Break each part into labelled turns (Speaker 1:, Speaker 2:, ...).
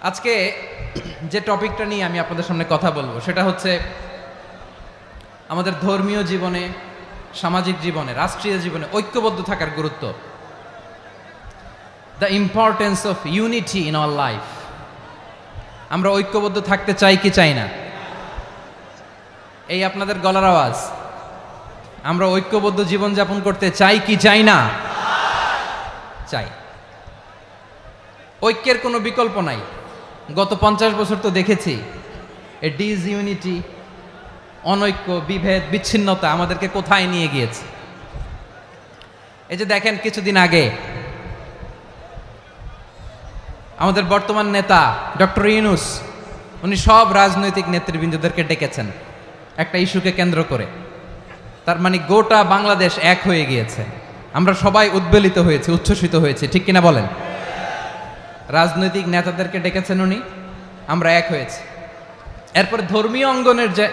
Speaker 1: আজকে যে টপিকটা নিয়ে আমি আপনাদের সামনে কথা বলবো সেটা হচ্ছে আমাদের ধর্মীয় জীবনে, সামাজিক জীবনে, রাষ্ট্রীয় জীবনে ঐক্যবদ্ধ থাকার গুরুত্ব। The importance of unity in our life. আমরা ঐক্যবদ্ধ থাকতে চাই কি চাই না? এই আপনাদের গলার আওয়াজ। আমরা ঐক্যবদ্ধ জীবনযাপন করতে চাই কি চাই না? চাই। ঐক্যের কোনো বিকল্প নাই। গত 50 বছর তো দেখেছি এ ডিসইউনিটি, অনৈক্য, বিভেদ, বিচ্ছিন্নতা আমাদেরকে কোথায় নিয়ে গিয়েছে। এই যে দেখেন, কিছুদিন আগে আমাদের বর্তমান নেতা ডক্টর ইউনূস, উনি সব রাজনৈতিক নেতৃবৃন্দদেরকে ডেকেছেন একটা ইস্যুকে কেন্দ্র করে। তার মানে গোটা বাংলাদেশ এক হয়ে গিয়েছে। আমরা সবাই উদ্বেলিত হয়েছি, উচ্ছ্বসিত হয়েছি, ঠিক কিনা বলেন? রাজনৈতিক নেতাদেরকে ডেকেছেন উনি, আমরা এক হয়েছি। এরপরে ধর্মীয় অঙ্গনের যে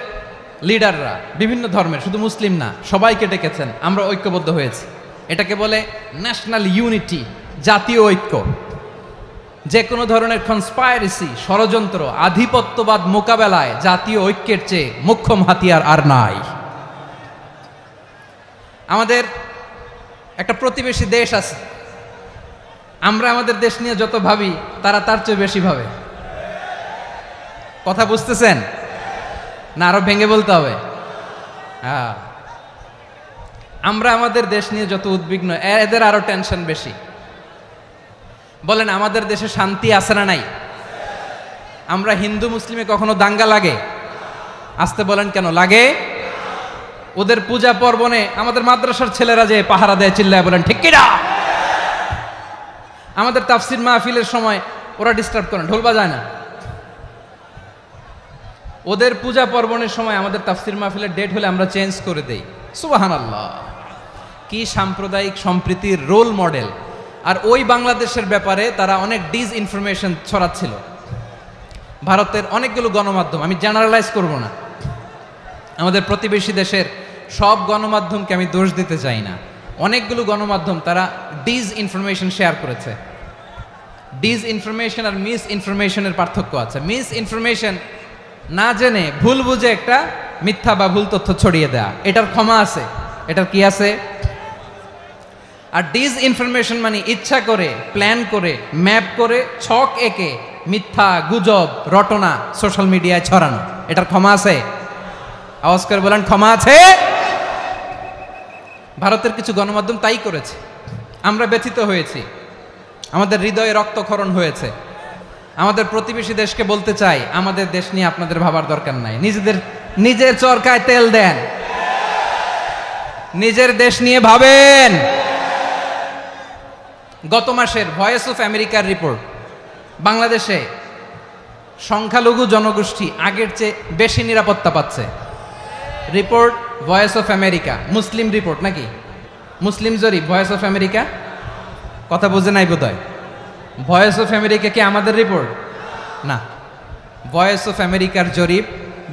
Speaker 1: লিডাররা, বিভিন্ন ধর্মের, শুধু মুসলিম না, সবাইকে ডেকেছেন, আমরা ঐক্যবদ্ধ হয়েছি। এটাকে বলে ন্যাশনাল ইউনিটি, জাতীয় ঐক্য। যে কোনো ধরনের কনস্পাইরেসি, ষড়যন্ত্র, আধিপত্যবাদ মোকাবেলায় জাতীয় ঐক্যের চেয়ে মোক্ষম হাতিয়ার আর নাই। আমাদের একটা প্রতিবেশী দেশ আছে, আমরা আমাদের দেশ নিয়ে যত ভাবি তারা তার চেয়ে বেশি ভাবে। কথা বুঝতেছেন না? আরো ভেঙে বলতে হবে। হ্যাঁ, আমরা আমাদের দেশ নিয়ে যত উদ্বিগ্ন, এদের আরো টেনশন বেশি। বলেন, আমাদের দেশে শান্তি আছে না নাই? আমরা হিন্দু মুসলিমে কখনো দাঙ্গা লাগে? আসতে বলেন, কেন লাগে? ওদের পূজা পার্বণে আমাদের মাদ্রাসার ছেলেরা যে পাহারা দেয়, চিল্লায় বলেন ঠিক কিনা? আমাদের তাফসির মাহফিলের সময় ওরা ডিস্টার্ব করে, ঢোল বাজায় না। ওদের পূজা পার্বণের সময় আমাদের তাফসির মাহফিলের ডেট হলে আমরা চেঞ্জ করে দেই। সুবহানাল্লাহ! কি সাম্প্রদায়িক সম্প্রীতির রোল মডেল। আর ওই বাংলাদেশের ব্যাপারে তারা অনেক ডিসইনফরমেশন ছড়াচ্ছিল। ভারতের অনেকগুলো গণমাধ্যম, আমি জেনারেলাইজ করব না, আমাদের প্রতিবেশী দেশের সব গণমাধ্যমকে আমি দোষ দিতে চাই না, অনেকগুলো গণমাধ্যম তারা ডিসইনফরমেশন শেয়ার করেছে। ডিসইনফরমেশন আর মিস ইনফরমেশনের পার্থক্য আছে। মিস ইনফরমেশন না জেনে ভুল বুঝে একটা মিথ্যা বা ভুল তথ্য ছড়িয়ে দেয়া, এটার ক্ষমা আছে, এটার কি আছে? আর ডিসইনফরমেশন মানে ইচ্ছা করে, প্ল্যান করে, ম্যাপ করে, ছক এঁকে মিথ্যা, গুজব, রটনা সোশ্যাল মিডিয়ায় ছড়ানো, এটার ক্ষমা আছে? আওয়াজ করে বলেন, ক্ষমা আছে? ভারতের কিছু গণমাধ্যম তাই করেছে। আমরা ব্যথিত হয়েছি, আমাদের হৃদয়ে রক্তক্ষরণ হয়েছে। আমাদের প্রতিবেশী দেশকে বলতে চাই, আমাদের দেশ নিয়ে আপনাদের ভাবার দরকার নাই। নিজের চরকায় তেল দেন, নিজের দেশ নিয়ে ভাবেন। গত মাসের ভয়েস অফ আমেরিকার রিপোর্ট, বাংলাদেশে সংখ্যালঘু জনগোষ্ঠী আগের চেয়ে বেশি নিরাপত্তা পাচ্ছে। Report voice of America, Muslim report নাকি? মুসলিম জরিপ, ভয়েস অফ আমেরিকা। কথা বুঝে নাই বোধহয়। ভয়েস অফ আমেরিকা কি আমাদের রিপোর্ট? না, ভয়েস অফ আমেরিকার জরিপ,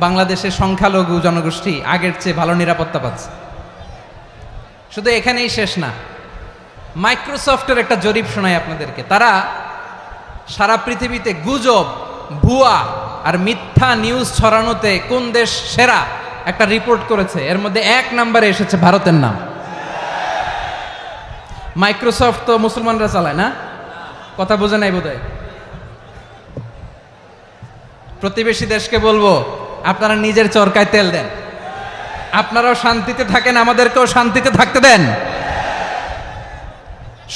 Speaker 1: বাংলাদেশের সংখ্যালঘু জনগোষ্ঠী আগের চেয়ে ভালো নিরাপত্তা পাচ্ছে। শুধু এখানেই শেষ না, মাইক্রোসফটের একটা জরিপ শোনায় আপনাদেরকে। তারা সারা পৃথিবীতে গুজব, ভুয়া আর মিথ্যা নিউজ ছড়ানোতে কোন দেশ সেরা একটা রিপোর্ট করেছে। এর মধ্যে 1 নম্বরে এসেছে ভারতের নাম। মাইক্রোসফট তো মুসলমানরা চালায় না? কথা বোঝে নাই বোধহয়। প্রতিবেশী দেশকে বলবো, আপনারা নিজের চরকায় তেল দেন, আপনারাও শান্তিতে থাকেন, আমাদেরকেও শান্তিতে থাকতে দেন।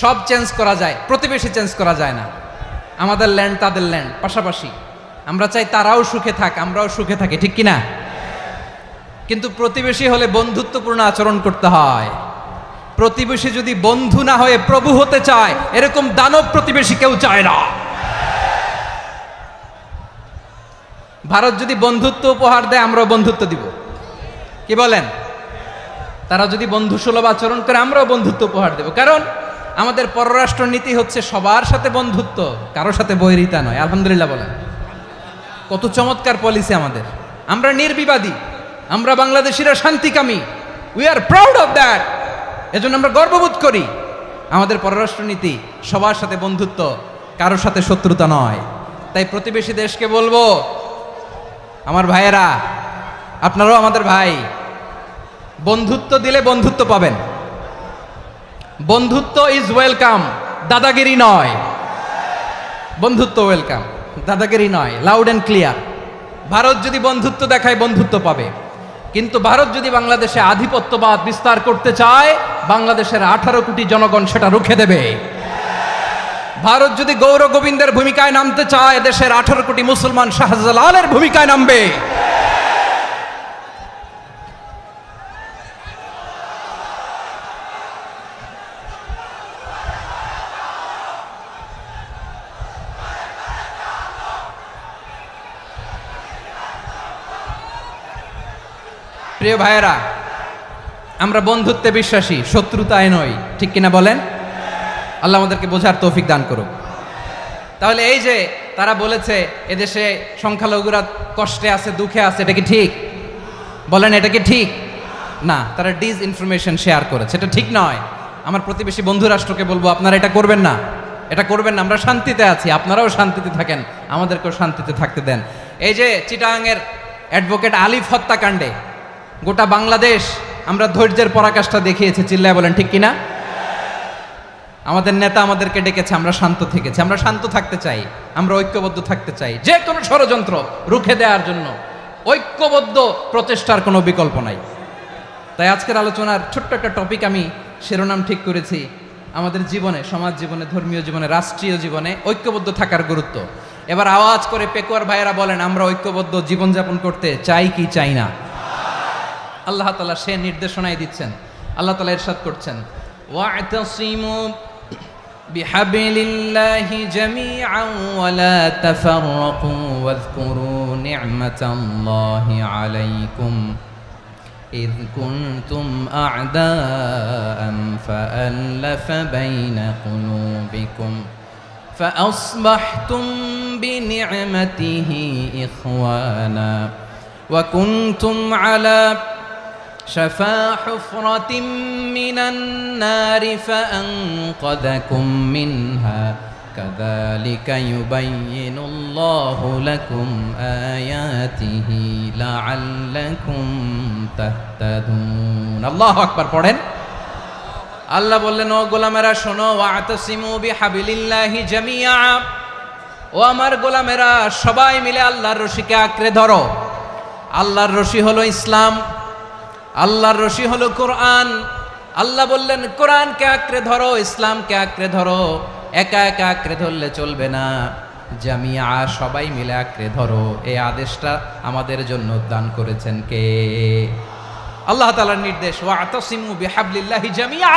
Speaker 1: সব চেঞ্জ করা যায়, প্রতিবেশী চেঞ্জ করা যায় না। আমাদের ল্যান্ড তাদের ল্যান্ড, পাশাপাশি। আমরা চাই তারাও সুখে থাক, আমরাও সুখে থাকি, ঠিক কিনা? কিন্তু প্রতিবেশী হলে বন্ধুত্বপূর্ণ আচরণ করতে হয়। প্রতিবেশী যদি বন্ধু না হয়ে প্রভু হতে চায়, এরকম দানব প্রতিবেশী কেউ চায় না। ভারত যদি বন্ধুত্ব উপহার দেয়, আমরাও বন্ধুত্ব দিব। কি বলেন? তারা যদি বন্ধু সুলভ আচরণ করে, আমরাও বন্ধুত্ব উপহার দেব। কারণ আমাদের পররাষ্ট্র নীতি হচ্ছে সবার সাথে বন্ধুত্ব, কারোর সাথে বৈরিতা নয়। আলহামদুলিল্লাহ বলেন, কত চমৎকার পলিসি আমাদের। আমরা নির্বিবাদী, আমরা বাংলাদেশিরা শান্তিকামী। We are proud of that. এজন্য আমরা গর্ববোধ করি। আমাদের পররাষ্ট্র নীতি সবার সাথে বন্ধুত্ব, কারোর সাথে শত্রুতা নয়। তাই প্রতিবেশী দেশকে বলবো, আমার ভাইয়েরা, আপনারাও আমাদের ভাই, বন্ধুত্ব দিলে বন্ধুত্ব পাবেন। বন্ধুত্ব ইজ ওয়েলকাম, দাদাগিরি নয়। বন্ধুত্ব ওয়েলকাম, দাদাগিরি নয়, লাউড অ্যান্ড ক্লিয়ার। ভারত যদি বন্ধুত্ব দেখায় বন্ধুত্ব পাবে, কিন্তু ভারত যদি বাংলাদেশে আধিপত্যবাদ বিস্তার করতে চায়, বাংলাদেশের 18 কোটি জনগণ সেটা রুখে দেবে। ভারত যদি গৌর গোবিন্দের ভূমিকায় নামতে চায়, দেশের 18 কোটি মুসলমান শাহজালালের ভূমিকায় নামবে। প্রিয় ভাইয়েরা, আমরা বন্ধুত্বে বিশ্বাসী, শত্রুতায় নই, ঠিক কিনা বলেন? আল্লাহ আমাদেরকে বোঝার তৌফিক দান করুক। তাহলে এই যে তারা বলেছে এদেশে সংখ্যালঘুরা কষ্টে আছে, দুঃখে আছে, এটা কি ঠিক? বলেন, এটা কি ঠিক? না, তারা ডিস ইনফরমেশন শেয়ার করেছে, এটা ঠিক নয়। আমার প্রতিবেশী বন্ধু রাষ্ট্রকে বলবো, আপনারা এটা করবেন না, এটা করবেন না। আমরা শান্তিতে আছি, আপনারাও শান্তিতে থাকেন, আমাদেরকেও শান্তিতে থাকতে দেন। এই যে চিটাগাংয়ের অ্যাডভোকেট আলিফ হত্যাকাণ্ডে গোটা বাংলাদেশ আমরা ধৈর্যের পরাকাষ্ঠা দেখিয়েছি, চিল্লায় বলেন ঠিক কিনা? আমাদের নেতা আমাদেরকে ডেকেছে, আমরা শান্ত থেকেছি। আমরা শান্ত থাকতে চাই, আমরা ঐক্যবদ্ধ থাকতে চাই। যে কোনো ষড়যন্ত্র রুখে দেওয়ার জন্য ঐক্যবদ্ধ প্রচেষ্টার কোনো বিকল্প নাই। তাই আজকের আলোচনার ছোট্ট একটা টপিক আমি শিরোনাম ঠিক করেছি, আমাদের জীবনে, সমাজ জীবনে, ধর্মীয় জীবনে, রাষ্ট্রীয় জীবনে ঐক্যবদ্ধ থাকার গুরুত্ব। এবার আওয়াজ করে পেকুয়ার ভাইয়েরা বলেন, আমরা ঐক্যবদ্ধ জীবনযাপন করতে চাই কি চাই না? আল্লাহ তাআলা সে নির্দেশনাই দিচ্ছেন। আল্লাহ তাআলা ইরশাদ করছেন, ওয়া'তাসিমু বিহাবলিল্লাহি জামিআন ওয়া লা তাফাররাকু ওয়াযকুরু নি'মাতাল্লাহি আলাইকুম إذ كنتم أعداء فألف بين قلوبكم فأصبحتم بنعمته إخوانا وكنتم على شفا حفرة من النار فأنقذكم منها كذلك يبين الله لكم آياته لعلكم تهتدون الله أكبر পড়েন। আল্লাহ বললেন, ও গোলামেরা শোনো, ওয়া'তাসিমু বিহাবলিল্লাহি জামিআ, ও আমার গোলামেরা সবাই মিলে আল্লাহর রশিকে আঁকড়ে ধরো। আল্লাহর রশি হলো ইসলাম, আল্লাহর রশি হলো কোরআন। আল্লাহ বললেন, কোরআনকে আঁকড়ে ধরো, ইসলামকে আঁকড়ে ধরো। একা একা আঁকড়ে ধরলে চলবে না, জামিয়া, সবাই মিলে আঁকড়ে ধরো। এই আদেশটা আমাদের জন্য দান করেছেন কে? আল্লাহ তাআলার নির্দেশ, ওয়া'তাসিমু বিহাবলিল্লাহি জামিআ,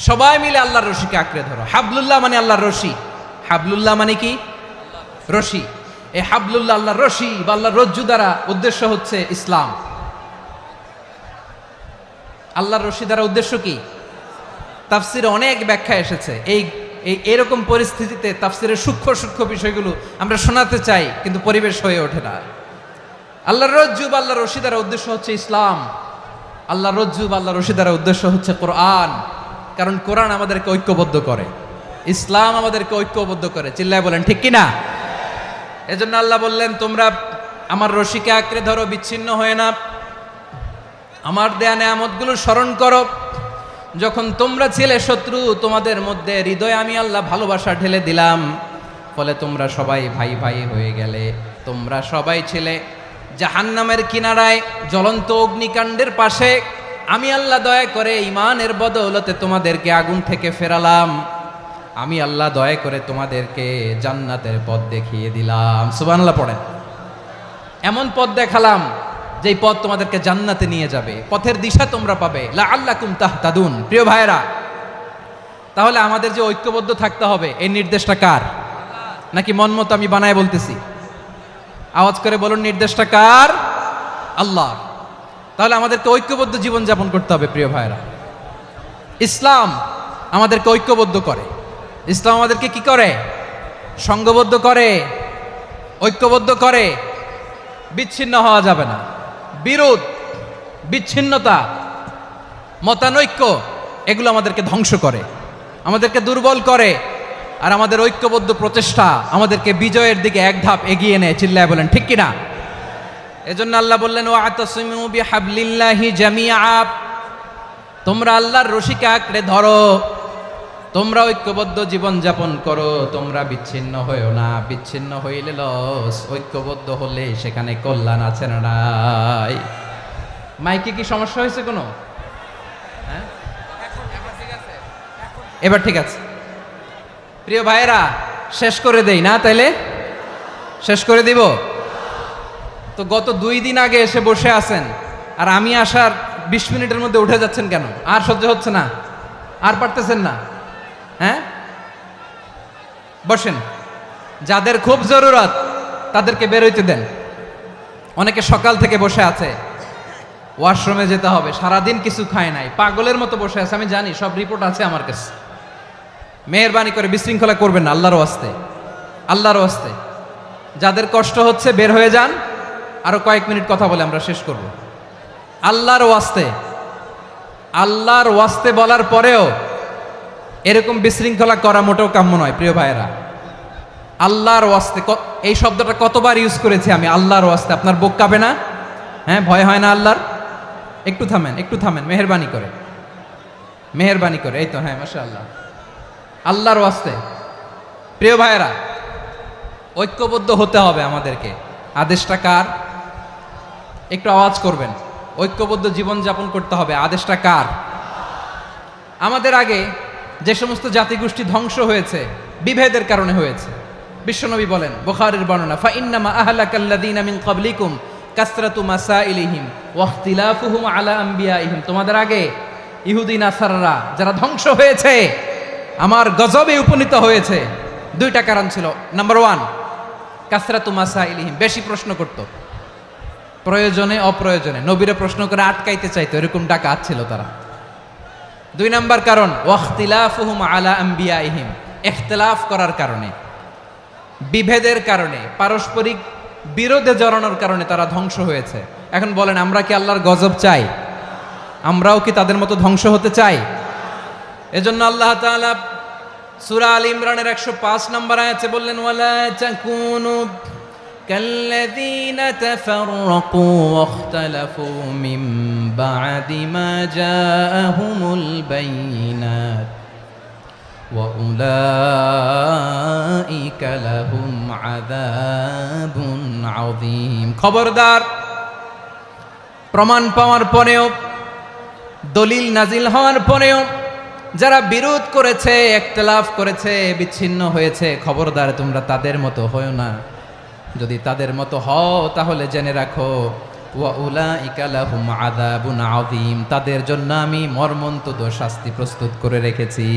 Speaker 1: সবাই মিলে আল্লাহর রশিকে আঁকড়ে ধরো। হাবলুল্লাহ মানে আল্লাহর রশি। হাবলুল্লাহ মানে কি? রশি। এই হাবলুল্লাহ আল্লাহর রশি বা আল্লাহর রজ্জু দ্বারা উদ্দেশ্য হচ্ছে ইসলাম। আল্লাহর রশি দ্বারা উদ্দেশ্য কি? তাফসিরে অনেক ব্যাখ্যা এসেছে। এরকম পরিস্থিতিতে তাফসিরের সূক্ষ্ম সূক্ষ্ম বিষয়গুলো আমরা শোনাতে চাই, কিন্তু পরিবেশ হয়ে ওঠে না। আল্লাহর রজ্জু বা আল্লাহর রশি দ্বারা উদ্দেশ্য হচ্ছে ইসলাম। আল্লাহর রজ্জু বা আল্লাহর রশি দ্বারা উদ্দেশ্য হচ্ছে কোরআন, কারণ কোরআন আমাদেরকে ঐক্যবদ্ধ করে, ইসলাম আমাদেরকে ঐক্যবদ্ধ করে। চিল্লায় বলেন ঠিক কিনা? এজন্য আল্লাহ বললেন, তোমরা আমার রশিকে আঁকড়ে ধরো, বিচ্ছিন্ন হয়ে না। আমার দেয়া নেয়ামতগুলো স্মরণ করো। যখন তোমরা ছিলে শত্রু, তোমাদের মধ্যে হৃদয়ে আমি আল্লাহ ভালোবাসা ঢেলে দিলাম, ফলে তোমরা সবাই ভাই ভাই হয়ে গেলে। তোমরা সবাই ছিলে জাহান্নামের কিনারায়, জ্বলন্ত অগ্নিকাণ্ডের পাশে। আমি আল্লাহ দয়া করে ঈমানের বদৌলতে তোমাদেরকে আগুন থেকে ফেরালাম। আমি আল্লাহ দয়া করে তোমাদেরকে জান্নাতের পথ দেখিয়ে দিলাম। সুবহানাল্লাহ পড়েন। এমন পথ দেখালাম যেই পথ তোমাদেরকে জান্নাতে নিয়ে যাবে, পথের দিশা তোমরা পাবে। লাআল্লাকুম তাহতাদুন। প্রিয় ভাইয়েরা, তাহলে আমাদের যে ঐক্যবদ্ধ থাকতে হবে, এই নির্দেশটা কার? নাকি মন মতো আমি বানায় বলতেছি? আওয়াজ করে বলুন, নির্দেশটা কার? আল্লাহ। তাহলে আমাদেরকে ঐক্যবদ্ধ জীবন যাপন করতে হবে। প্রিয় ভাইয়েরা, ইসলাম আমাদেরকে ঐক্যবদ্ধ করে। ইসলাম আমাদেরকে কি করে? সংঘবদ্ধ করে, ঐক্যবদ্ধ করে। বিচ্ছিন্ন হওয়া যাবে না। বিরোধ, বিচ্ছিন্নতা, মতানৈক্য, এগুলো আমাদেরকে ধ্বংস করে, আমাদেরকে দুর্বল করে। আর আমাদের ঐক্যবদ্ধ প্রচেষ্টা আমাদেরকে বিজয়ের দিকে এক ধাপ এগিয়ে নেয়। চিল্লায় বলেন ঠিক কিনা? এজন্য আল্লাহ বললেন ওয়াতাসিমু বিহাবলিল্লাহি জামিআ, তোমরা আল্লাহর রশিকে আঁকড়ে ধরো, তোমরা ঐক্যবদ্ধ জীবন যাপন করো, তোমরা বিচ্ছিন্ন হয়েও না। বিচ্ছিন্ন হইলে লস, ঐক্যবদ্ধ হলে সেখানে কল্যাণ আছে না নাই? মাইকে কি সমস্যা হয়েছে কোনো? হ্যাঁ, এবার ঠিক আছে। প্রিয় ভাইয়েরা, শেষ করে দেই না? তাইলে শেষ করে দিব তো। গত 2 দিন আগে এসে বসে আছেন, আর আমি আসার 20 মিনিটের মধ্যে উঠে যাচ্ছেন কেন? আর সহ্য হচ্ছে না? আর পারতেছেন না? হ্যাঁ, বসেন। যাদের খুব জরুরত তাদেরকে বেরোইতে দেন। অনেকে সকাল থেকে বসে আছে, ওয়াশরুমে যেতে হবে, সারাদিন কিছু খায় নাই, পাগলের মতো বসে আছে। আমি জানি, সব রিপোর্ট আছে আমার কাছে। মেহেরবানি করে বিশৃঙ্খলা করবেন না, আল্লাহর ওয়াস্তে, আল্লাহর ওয়াস্তে। যাদের কষ্ট হচ্ছে বের হয়ে যান। আরো কয়েক মিনিট কথা বলে আমরা শেষ করব। আল্লাহর ওয়াস্তে, আল্লাহর ওয়াস্তে বলার পরেও এরকম বিশৃঙ্খলা করা মোটেও কাম্য নয়। প্রিয় ভাইয়েরা, আল্লাহর ওয়াস্তে, এই শব্দটা কতবার ইউজ করেছি আমি, আল্লাহর ওয়াস্তে। আপনার বুক কাঁপে না? হ্যাঁ, ভয় হয় না আল্লাহর? একটু থামেন, একটু থামেন, মেহেরবানি করে, মেহেরবানি করে। এই তো, হ্যাঁ, মাশাআল্লাহ। আল্লাহর ওয়াস্তে প্রিয় ভাইয়েরা, ঐক্যবদ্ধ হতে হবে আমাদেরকে। আদেশটা কার? একটু আওয়াজ করবেন। ঐক্যবদ্ধ জীবন যাপন করতে হবে। আদেশটা কার? আমাদের আগে যে সমস্ত জাতিগোষ্ঠী ধ্বংস হয়েছে বিভেদের কারণে হয়েছে। বিশ্বনবী বলেন, বুখারীর বর্ণনা, ফা ইন্নামা আহলাকাল্লাযীনা মিন ক্বাবলিকুম কাসরাতু মাসাইলিহিম ওয়া ইখতিলাফুহুম আলা আম্বিয়াইহিম। তোমাদের আগে ইহুদি নাসারারা যারা ধ্বংস হয়েছে, আমার গজবে উপনীত হয়েছে, 2টা কারণ ছিল। নাম্বার 1, কাসরাতু মাসাইলিহিম, বেশি প্রশ্ন করত, প্রয়োজনে অপ্রয়োজনে নবীরে প্রশ্ন করে আটকাইতে চাইতো, এরকম ডাকাত ছিল তারা। 2 নাম্বার কারণ, ওয়াখতিলাফুহুম আলা আম্বিয়াইহিম, ইখতিলাফ করার কারণে, বিভেদের কারণে, পারস্পরিক বিরোধে জড়ানোর কারণে তারা ধ্বংস হয়েছে। এখন বলেন, আমরা কি আল্লাহর গজব চাই? আমরাও কি তাদের মতো ধ্বংস হতে চাই? এজন্য আল্লাহ তাআলা সূরা আল ইমরানের 105 নম্বর আয়াতে বললেন, ওয়ালা তাকুনু কাল্লাযীনা তাফাররাকু ওয়াখতালাফু মিন বা'দি মা জাআহুমুল বাইয়িনাত ওয়া উলাইকা লাহুম আযাবুন আযীম। খবরদার, প্রমাণ পাওয়ার পরেও, দলিল নাজিল হওয়ার পরেও যারা বিরোধ করেছে, ইখতিলাফ করেছে, বিচ্ছিন্ন হয়েছে, খবরদার তোমরা তাদের মতো হয়ো না। যদি তাদের মতো হও তাহলে জেনে রাখো, ওয়া উলাইকা লাহুম আযাবুন আযীম, তাদের জন্য আমি মর্মন্তুদ শাস্তি প্রস্তুত করে রেখেছি।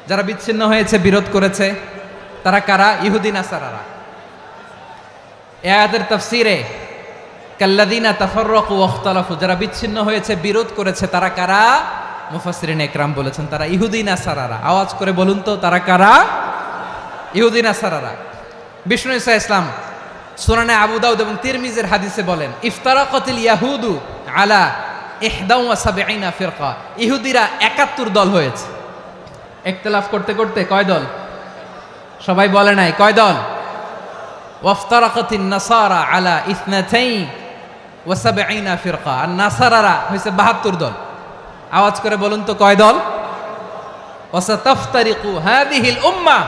Speaker 1: যারা বিচ্ছিন্ন হয়েছে, বিরোধ করেছে, তারা কারা? ইহুদি নাসারারা। এই আয়াতের তাফসীরে কাল্লাযীনা তাফাররাকু ওয়াখতালাফু, যারা বিচ্ছিন্ন হয়েছে, বিরোধ করেছে, তারা কারা? মুফাসসিরিন ইকরাম বলেছেন তারা ইহুদি নাসারারা। আওয়াজ করে বলুন তো, তারা কারা? ইহুদি নাসারারা। বিষ্ণু ঈসা ইসলাম সুনানে আবু দাউদ এবং তিরমিজির হাদিসে বলেন, ইফতারাকাতিল ইয়াহুদু আলা 71 ফিরকা, ইহুদিরা 71 দল হয়েছে। ইখতিলাফ করতে করতে কয় দল? সবাই বলে নাই, কয় দল? ওয়াফতারাকাতিন নাসারা আলা 72 ফিরকা, আর নাসারারা হয়েছে 72 দল। আওয়াজ করে বলুন তো, কয় দল? ওয়াসাতাফতারিকু হাযিহিল উম্মাহ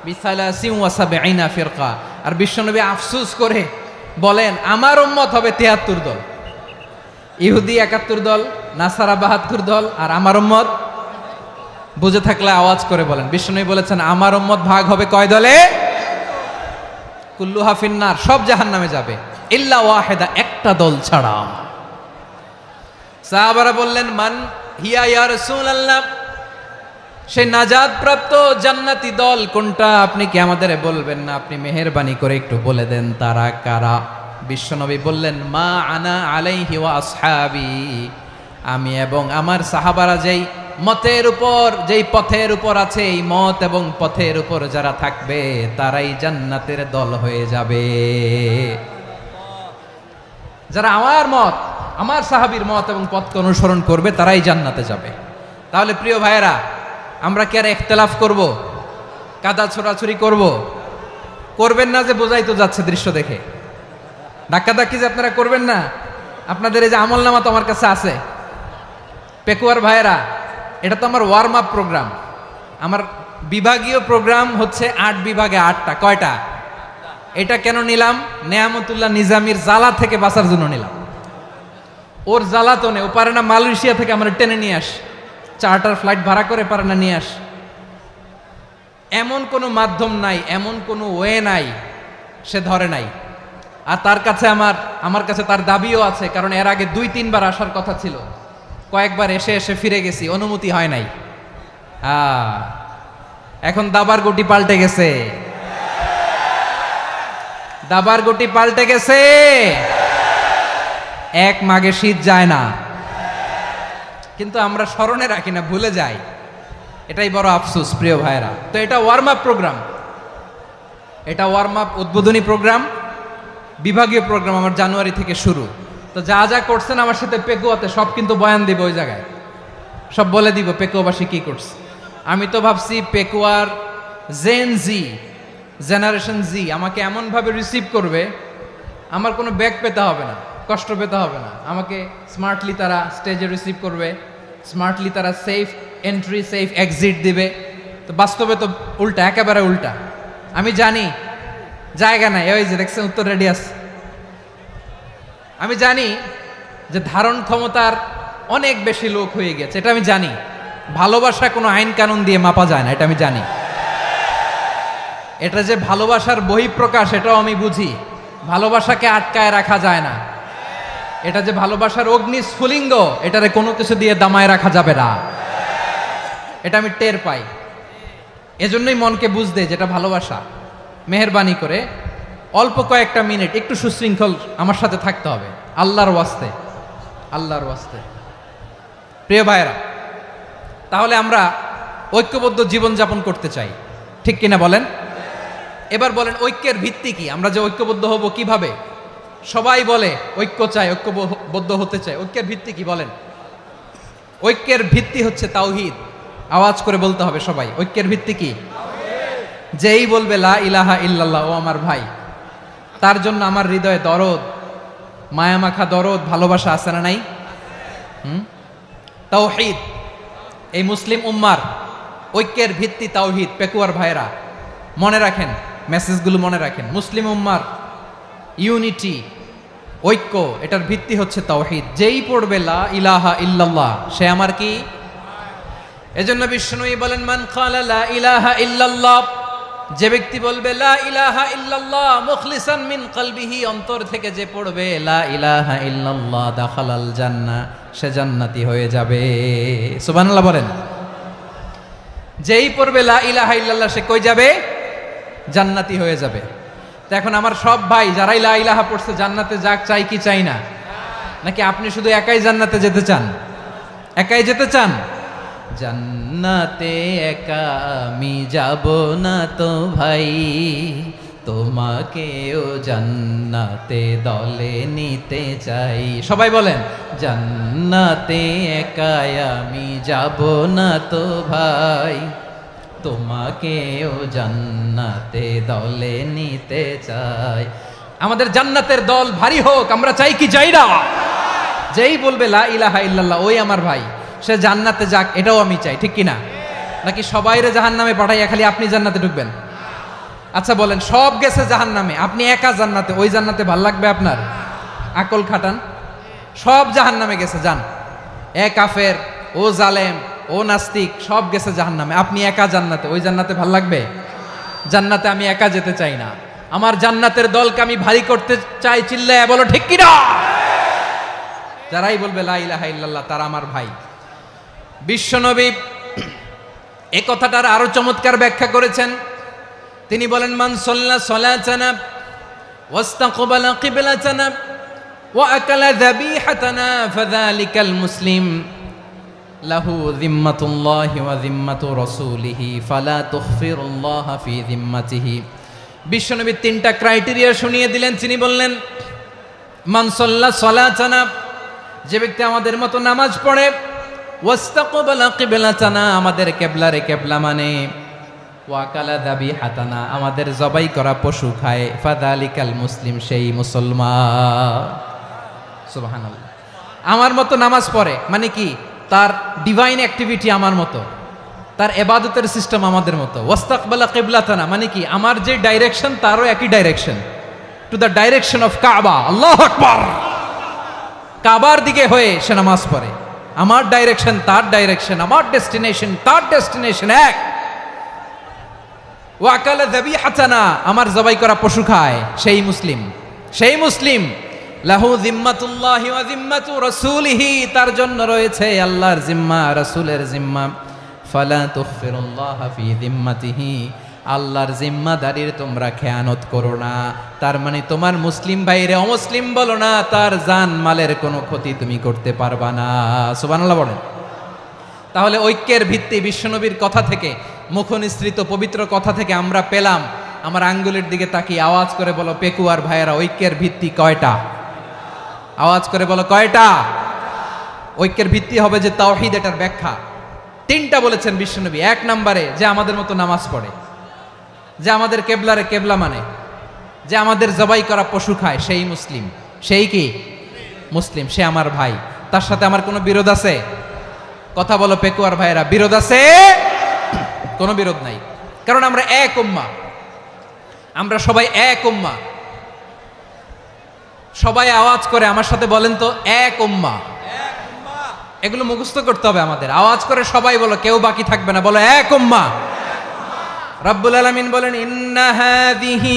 Speaker 1: বি73 ফিরকা। আর বিশ্বনবী আফসোস করে বলেন, আমার উম্মত হবে 73 দল। ইহুদি 71 দল, নাসারা 72 দল, আর আমার উম্মত, বুঝে থাকলে আওয়াজ করে বলেন। বিশ্বনবী বলেছেন, আমার উম্মত ভাগ হবে কয় দলে? কুল্লুহা ফিন্নার, সব জাহান্নামে যাবে, ইল্লা ওয়াহিদা, একটা দল ছাড়া। সাহাবারা বললেন, মান হিয়া ইয়া রাসূলুল্লাহ, সেই নাজাত প্রাপ্ত জান্নাতি দল কোনটা? আপনি কি আমাদের বলবেন না? আপনি মেহেরবানি করে একটু বলে দেন তারা কারা। বিশ্বনবী বললেন, মা আনা আলাইহি ওয়া আসহাবি, আমি এবং আমার সাহাবারা যেই মতের উপর, যেই পথের উপর আছে, এই মত এবং পথের উপর যারা থাকবে তারাই জান্নাতের দল হয়ে যাবে। যারা আমার মত, আমার সাহাবীর মত এবং পথকে অনুসরণ করবে তারাই জান্নাতে যাবে। তাহলে প্রিয় ভাইয়েরা, আমরা কি আর ইখতিলাফ করব, কাদা ছোড়াছুরি করব? করবেন না যে বোঝাই তো যাচ্ছে দৃশ্য দেখে। ধাক্কাধাক্কি যে আপনারা করবেন না, আপনাদের এই যে আমলনামা তো আমার কাছে আছে। পেকুয়ার ভাইয়েরা, এটা তো আমার ওয়ার্ম আপ প্রোগ্রাম। আমার বিভাগীয় প্রোগ্রাম হচ্ছে 8 বিভাগে 8টা। কয়টা? এটা কেন নিলাম? নেয়ামতুল্লাহ নিজামীর জ্বালা থেকে বাঁচার জন্য নিলাম। ওর জ্বালাতনে ও পারে না মালয়েশিয়া থেকে আমার টেনে নিয়ে আস, চার্টার ফ্লাইট ভাড়া করে পারে না নিয়ে আস। এমন কোনো মাধ্যম নাই, এমন কোনো ওয়ে নাই সে ধরে নাই। আর তার কাছে আমার কাছে তার দাবিও আছে, কারণ এর আগে 2-3 বার আসার কথা ছিল, কয়েকবার এসে এসে ফিরে গেছি, অনুমতি হয় নাই। এখন দাবার গুটি পাল্টে গেছে, দাবার গুটি পাল্টে গেছে। এক মাঘে শীত যায় না, কিন্তু আমরা স্মরণে রাখি না, ভুলে যাই। এটাই বড় আফসোস প্রিয় ভাইরা। তো এটা ওয়ার্ম আপ প্রোগ্রাম, এটা ওয়ার্ম আপ উদ্বোধনী প্রোগ্রাম, বিভাগীয় প্রোগ্রাম আমার জানুয়ারি থেকে শুরু। তো যা যা করছেন আমার সাথে পেকুয়াতে সব কিন্তু বয়ান দিব, ওই জায়গায় সব বলে দিব পেকুয়াবাসী কি করছে। আমি তো ভাবছি পেকুয়ার জেনারেশন জি আমাকে এমনভাবে রিসিভ করবে, আমার কোনো ব্যাক পেতে হবে না, কষ্ট পেতে হবে না। আমাকে স্মার্টলি তারা স্টেজে রিসিভ করবে, স্মার্টলি তারা সেফ এন্ট্রি সেফ এক্সিট দিবে। তো বাস্তবে তো উল্টা, একেবারে উল্টা। আমি জানি জায়গা নাই, ওই যে দেখছেন উত্তর রেডি আছে। আমি জানি যে ধারণ ক্ষমতার অনেক বেশি লোক হয়ে গেছে, এটা আমি জানি। ভালোবাসা কোনো আইন কানুন দিয়ে মাপা যায় না, এটা আমি জানি। এটা যে ভালোবাসার বহিঃপ্রকাশ, এটাও আমি বুঝি। ভালোবাসাকে আটকায় রাখা যায় না। এটা যে ভালোবাসার অগ্নি স্ফুলিঙ্গ, এটারে কোনো কিছু দিয়ে দামায় রাখা যাবে না, এটা আমি টের পাই। এজন্যই মনকে বুঝতে যেটা ভালোবাসা। মেহেরবানি করে অল্প কয়েকটা মিনিট একটু সুশৃঙ্খল আমার সাথে থাকতে হবে, আল্লাহর ওয়াস্তে, আল্লাহর ওয়াস্তে। প্রিয় ভাইরা, তাহলে আমরা ঐক্যবদ্ধ জীবনযাপন করতে চাই, ঠিক কিনা বলেন? এবার বলেন ঐক্যের ভিত্তি কি? আমরা যে ঐক্যবদ্ধ হব কিভাবে? সবাই বলে ঐক্য চাই, ঐক্যবদ্ধ হতে চাই। ঐক্যের ভিত্তি কি বলেন? ঐক্যের ভিত্তি হচ্ছে তাওহীদ। আওয়াজ করে বলতে হবে সবাই, ঐক্যের ভিত্তি কি? যেই বলবে লা ইলাহা ইল্লাল্লাহ, ও আমার ভাই, তার জন্য আমার হৃদয়ে দরদ, মায়ামাখা দরদ, ভালোবাসা আছে না নাই? তাওহীদ। এই মুসলিম উম্মার ঐক্যের ভিত্তি তাওহীদ। পেকুয়ার ভাইরা মনে রাখেন, মেসেজগুলো মনে রাখেন। মুসলিম উম্মার ইউনিটি, ঐক্য, এটার ভিত্তি হচ্ছে তাওহীদ। যেই পড়বে লা ইলাহা ইল্লাল্লাহ, সে আমার কি? এজন্য বিষ্ণুই বলেন, মান ক্বালা লা ইলাহা ইল্লাল্লাহ, যে ব্যক্তি বলবে লা ইলাহা ইল্লাল্লাহ মুখলিসান মিন কলবিহি, অন্তর থেকে যে পড়বে লা ইলাহা ইল্লাল্লাহ, দাখালাল জান্নাহ, সে জান্নাতি হয়ে যাবে। সুবহানাল্লাহ বলেন। যেই পড়বে লা ইলাহা ইল্লাল্লাহ, সে কই যাবে? জান্নাতি হয়ে যাবে। তো এখন আমার সব ভাই যারাই লা ইলাহা পড়ছে জান্নাতে যাক, চাই কি চাই না? নাকি আপনি শুধু একাই জান্নাতে যেতে চান? একাই যেতে চান? জান্নাতে একা আমি যাব না তো ভাই, তোমাকেও জান্নাতে দলে নিতে চাই। সবাই বলেন, জান্নাতে একা আমি যাব না তো ভাই, তোমাকেও জান্নাতে দলে নিতে চাই। আমাদের জান্নাতের দল ভারী হোক, আমরা চাই কি চাই না? যেই বলবে লা ইলাহা ইল্লাল্লাহ, ওই আমার ভাই, সে জান্নাতে যাক, এটাও আমি চাই, ঠিক কিনা? নাকি সবাইরে জাহান্নামে পাঠাইয়া খালি আপনি জান্নাতে ঢুকবেন? আচ্ছা বলেন, সব গেছে জাহান্নামে, আপনি একা জান্নাতে, ওই জান্নাতে ভাল লাগবে আপনার? আকল খাটান। সব জাহান্নামে গেছে, যান। এ কাফের, ও জালেম, ও নাস্তিক, সব গেছে জাহান্নামে, আপনি একা জান্নাতে, ওই জান্নাতে ভাল লাগবে? জান্নাতে আমি একা যেতে চাই না, আমার জান্নাতের দলকে আমি ভারী করতে চাই। চিল্লায়া বলো ঠিক কিনা? যারাই বলবে লা ইলাহা ইল্লাল্লাহ, তারা আমার ভাই। বিশ্বনবী এই কথাটার আরো চমৎকার ব্যাখ্যা করেছেন। তিনি বলেন, মান সাল্লা সালাতানা ওয়াস্তাকবালা কিবলাতানা ওয়া আকালা যাবিহাতানা ফাযালিকাল মুসলিম লাহু যিম্মাতুল্লাহি ওয়া যিম্মাতু রাসূলিহি ফালা তুখফিরুল্লাহা ফি যিম্মাতিহি। বিশ্বনবী তিনটা ক্রাইটেরিয়া শুনিয়ে দিলেন। তিনি বললেন, মান সাল্লা সালাতানা, যে ব্যক্তি আমাদের মতো নামাজ পড়ে, ওয়াস্তাকবালা কিবলাতানা, আমাদের কেবলারে কেবলা মানে, ওয়াকালা যাবিহাতানা, আমাদের জবাই করা পশু খায়, ফাযালিকাল মুসলিম, সেই মুসলমান। সুবহানাল্লাহ। আমার মতো নামাজ পড়ে মানে কি, তার ডিভাইন অ্যাক্টিভিটি আমার মতো, তার ইবাদতের সিস্টেম আমাদের মতো। ওয়াস্তাকবালা কিবলাতানা মানে কি, আমার যে ডাইরেকশন তারও একই direction, to the direction of কাবা। আল্লাহু আকবার। কাবার দিকে হয়ে সে নামাজ পড়ে। আমার ডাইরেকশন তার ডাইরেকশন, আমার ডেস্টিনেশন তার ডেস্টিনেশন এক। ওয়াকালা যাবিহাতানা, আমার জবাই করা পশু খায়, সেই মুসলিম, সেই মুসলিম। লাহু জিম্মাতুল্লাহি ওয়া জিম্মাতু রাসূলিহি, তার জন্য রয়েছে আল্লাহর জিম্মা, রাসূলের জিম্মা। ফালা তুখফিরুল্লাহা ফি জিম্মাতিহি, আল্লাহর জিম্মাদারির তোমরা খেয়ানত করো না। তার মানে তোমার মুসলিম ভাইরে অমুসলিম বলো না, তার জান মালের কোনো ক্ষতি তুমি করতে পারবা না। সুবহানাল্লাহ বলেন। তাহলে ঐক্যের ভিত্তি বিশ্বনবীর কথা থেকে, মুখনিসৃত পবিত্র কথা থেকে আমরা পেলাম। আমার আঙ্গুলের দিকে তাকিয়ে আওয়াজ করে বলো পেকুয়ার ভাইয়েরা, ঐক্যের ভিত্তি কয়টা? আওয়াজ করে বলো কয়টা? ঐক্যের ভিত্তি হবে যে তাওহীদ, এটার ব্যাখ্যা। তিনটা বলেছেন বিশ্বনবী। এক নম্বরে, যে আমাদের মতো নামাজ পড়ে, যে আমাদের কেবলারে কেবলা মানে, যে আমাদের জবাই করা পশু খায়, সেই মুসলিম। সেই কি মুসলিম, সে আমার ভাই। তার সাথে আমার কোনো বিরোধ আছে? কথা বলো পেকুয়ার ভাইয়েরা, বিরোধ আছে? কোনো বিরোধ নাই, কারণ আমরা এক উম্মাহ, আমরা সবাই এক উম্মাহ। সবাই আওয়াজ করে আমার সাথে বলেন তো, এক উম্মাহ। এগুলো মুখস্থ করতে হবে আমাদের। আওয়াজ করে সবাই বলো, কেউ বাকি থাকবে না, বলো এক উম্মাহ। রব্বুল আলামিন বলেন, ইন্না হাযিহি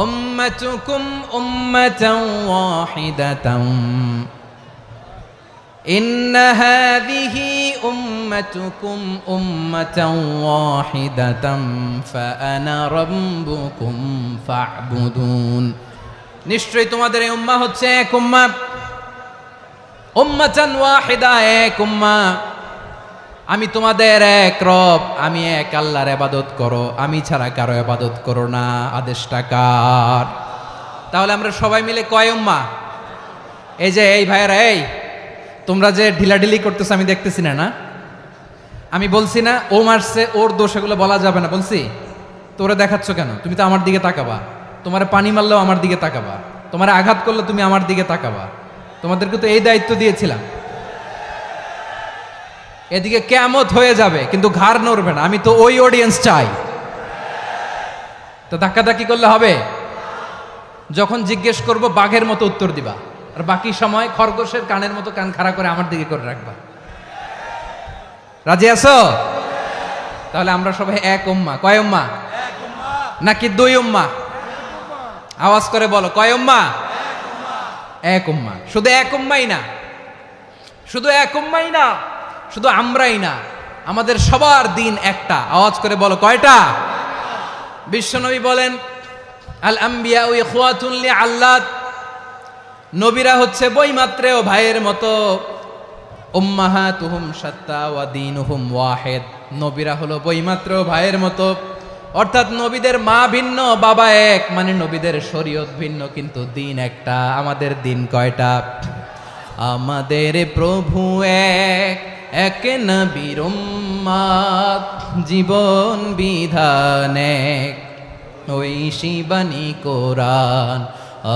Speaker 1: উম্মাতুকুম উম্মাতান ওয়াহিদাতান, ইন্না হাযিহি উম্মাতুকুম উম্মাতান ওয়াহিদাতান ফাআনা রাব্বুকুম ফা'বুদুন। নিশ্চয়ই তোমাদের এই উম্মাহ হচ্ছে এক উম্মাহ, উম্মাতান ওয়াহিদা, এক উম্মাহ। আমি তোমাদের এক রব, আমি এক আল্লাহর ইবাদত করো, আমি ছাড়া কারো ইবাদত করো না। আদেশটা কার? তাহলে আমরা সবাই মিলে কয় উম্মাহ? এই যে এই ভাইয়েরা, এই তোমরা যে ঢিলাঢিলি করতেছো আমি দেখতেছি না। আমি বলছি না ও মারছে, ওর দোষ, এগুলো বলা যাবে না বলছি? তোরা দেখাচ্ছ কেন? তুমি তো আমার দিকে তাকাবা। তোমার পানি মারলেও আমার দিকে তাকাবা, তোমার আঘাত করলে তুমি আমার দিকে তাকাবা। তোমাদেরকে তো এই দায়িত্ব দিয়েছিলাম। এদিকে কিয়ামত হয়ে যাবে কিন্তু ঘাড় নড়বে না। আমি তো ওই অডিয়েন্স চাই। তো ধাক্কাধাক্কি করলে হবে? যখন জিজ্ঞেস করব বাঘের মতো উত্তর দিবা, আর বাকি সময় খরগোশের কানের মতো কান খাড়া করে আমার দিকে করে রাখবা। রাজি আছো? তাহলে আমরা সবাই এক উম্মাহ। কয় উম্মাহ? নাকি দুই উম্মাহ? আওয়াজ করে বলো, কয় উম্মাহ? এক উম্মাহ। শুধু এক উম্মাই না, শুধু এক উম্মাই না, শুধু আমরাই না, আমাদের সবার দিন একটা। আওয়াজ করে বলো কয়টা? বিশ্বনবী বলেন, আল আম্বিয়া ইখওয়াতুন লিআল্লাত, নবীরা হচ্ছে বৈমাত্রেয় ভাইয়ের মতো। উম্মাহাতুহুম শাত্তা ওয়া দীনুহুম ওয়াহিদ, নবীরা হলো বৈমাত্রেয় ভাইয়ের মতো। অর্থাৎ নবীদের মা ভিন্ন, বাবা এক, মানে নবীদের শরীয়ত ভিন্ন, কিন্তু দিন একটা। আমাদের দিন কয়টা? আমাদের প্রভু এক, এক নবীর উম্মাত, জীবন বিধান এক, ওই শিবানী কোরআন।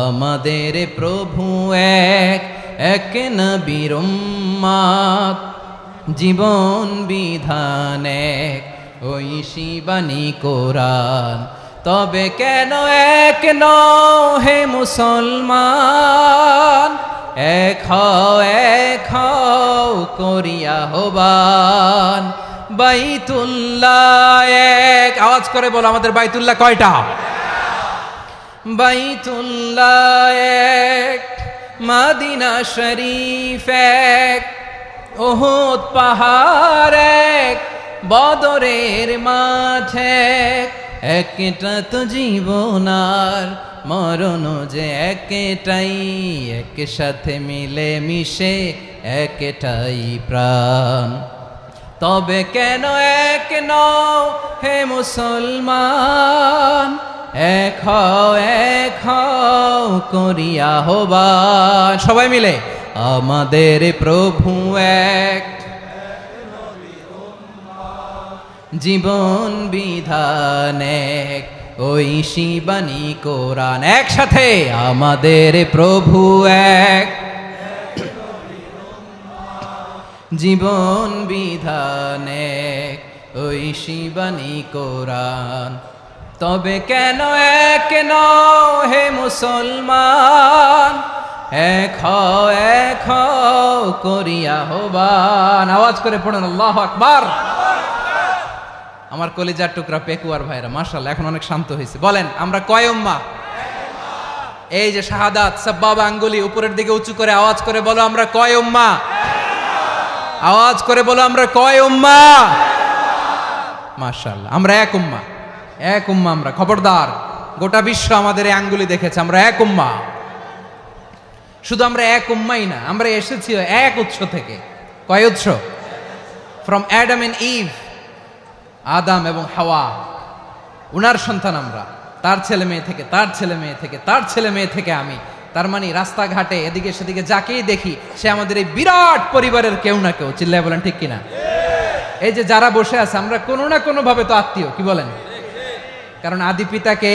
Speaker 1: আমাদের প্রভু এক, এক নবীর উম্মাত, জীবন বিধান এক, ওই শিবানী কোরআন। তবে কেন এক নও হে মুসলমান, এক হও করিয়া হবান। বাইতুল্লাহ এক, আওয়াজ করে বলো আমাদের বাইতুল্লাহ কয়টা? বাইতুল্লাহ এক, মদিনা শরীফ এক, উহুদ পাহাড় এক, বদরের মাঠে একটা তো জীবন আর মরণ যে একটাই, একসাথে মিলে মিশে একটাই প্রাণ। তবে কেন এক নও হে মুসলমান, এক হও করিয়া হবান। সবাই মিলে আমাদের প্রভু এক, জীবন বিধান এক, ঐশী বাণী কোরআন। একসাথে আমাদের প্রভু এক, জীবন বিধান এক, ঐশী বাণী কোরআন। তবে কেন এক নও হে মুসলমান, এক হও করিয়া আহ্বান। আওয়াজ করে পড়ুন আল্লাহু আকবার। আমার কলিজার টুকরা পেকুয়ার ভাইরা মাশাআল্লাহ এখন অনেক শান্ত হয়েছে। বলেন আমরা কয় উম্মাহ? এই যে শাহাদাত সাব্বাবা আঙ্গুলি উপরের দিকে উঁচু করে আওয়াজ করে বলো আমরা কয় উম্মাহ? আওয়াজ করে বলো আমরা কয় উম্মাহ? মাশাআল্লাহ আমরা এক উম্মাহ, এক উম্মাহ আমরা। খবরদার, গোটা বিশ্ব আমাদের এই আঙ্গুলি দেখেছে আমরা এক উম্মাহ। শুধু আমরা এক উম্মাই না, আমরা এসেছি এক উৎস থেকে। কয় উৎস? ফ্রম অ্যাডাম এন্ড ইভ, আদম এবং হাওয়া, উনার সন্তান আমরা। তার ছেলে মেয়ে থেকে, তার ছেলে মেয়ে থেকে, তার ছেলে মেয়ে থেকে আমি। তার মানে রাস্তাঘাটে এদিকে সেদিকে যাকেই দেখি সে আমাদের এই বিরাট পরিবারের কেউ না কেউ। চিল্লায় বলেন ঠিক কিনা? এই যে যারা বসে আছে আমরা কোনো না কোনো ভাবে তো আত্মীয়, কি বলেন? কারণ আদি পিতাকে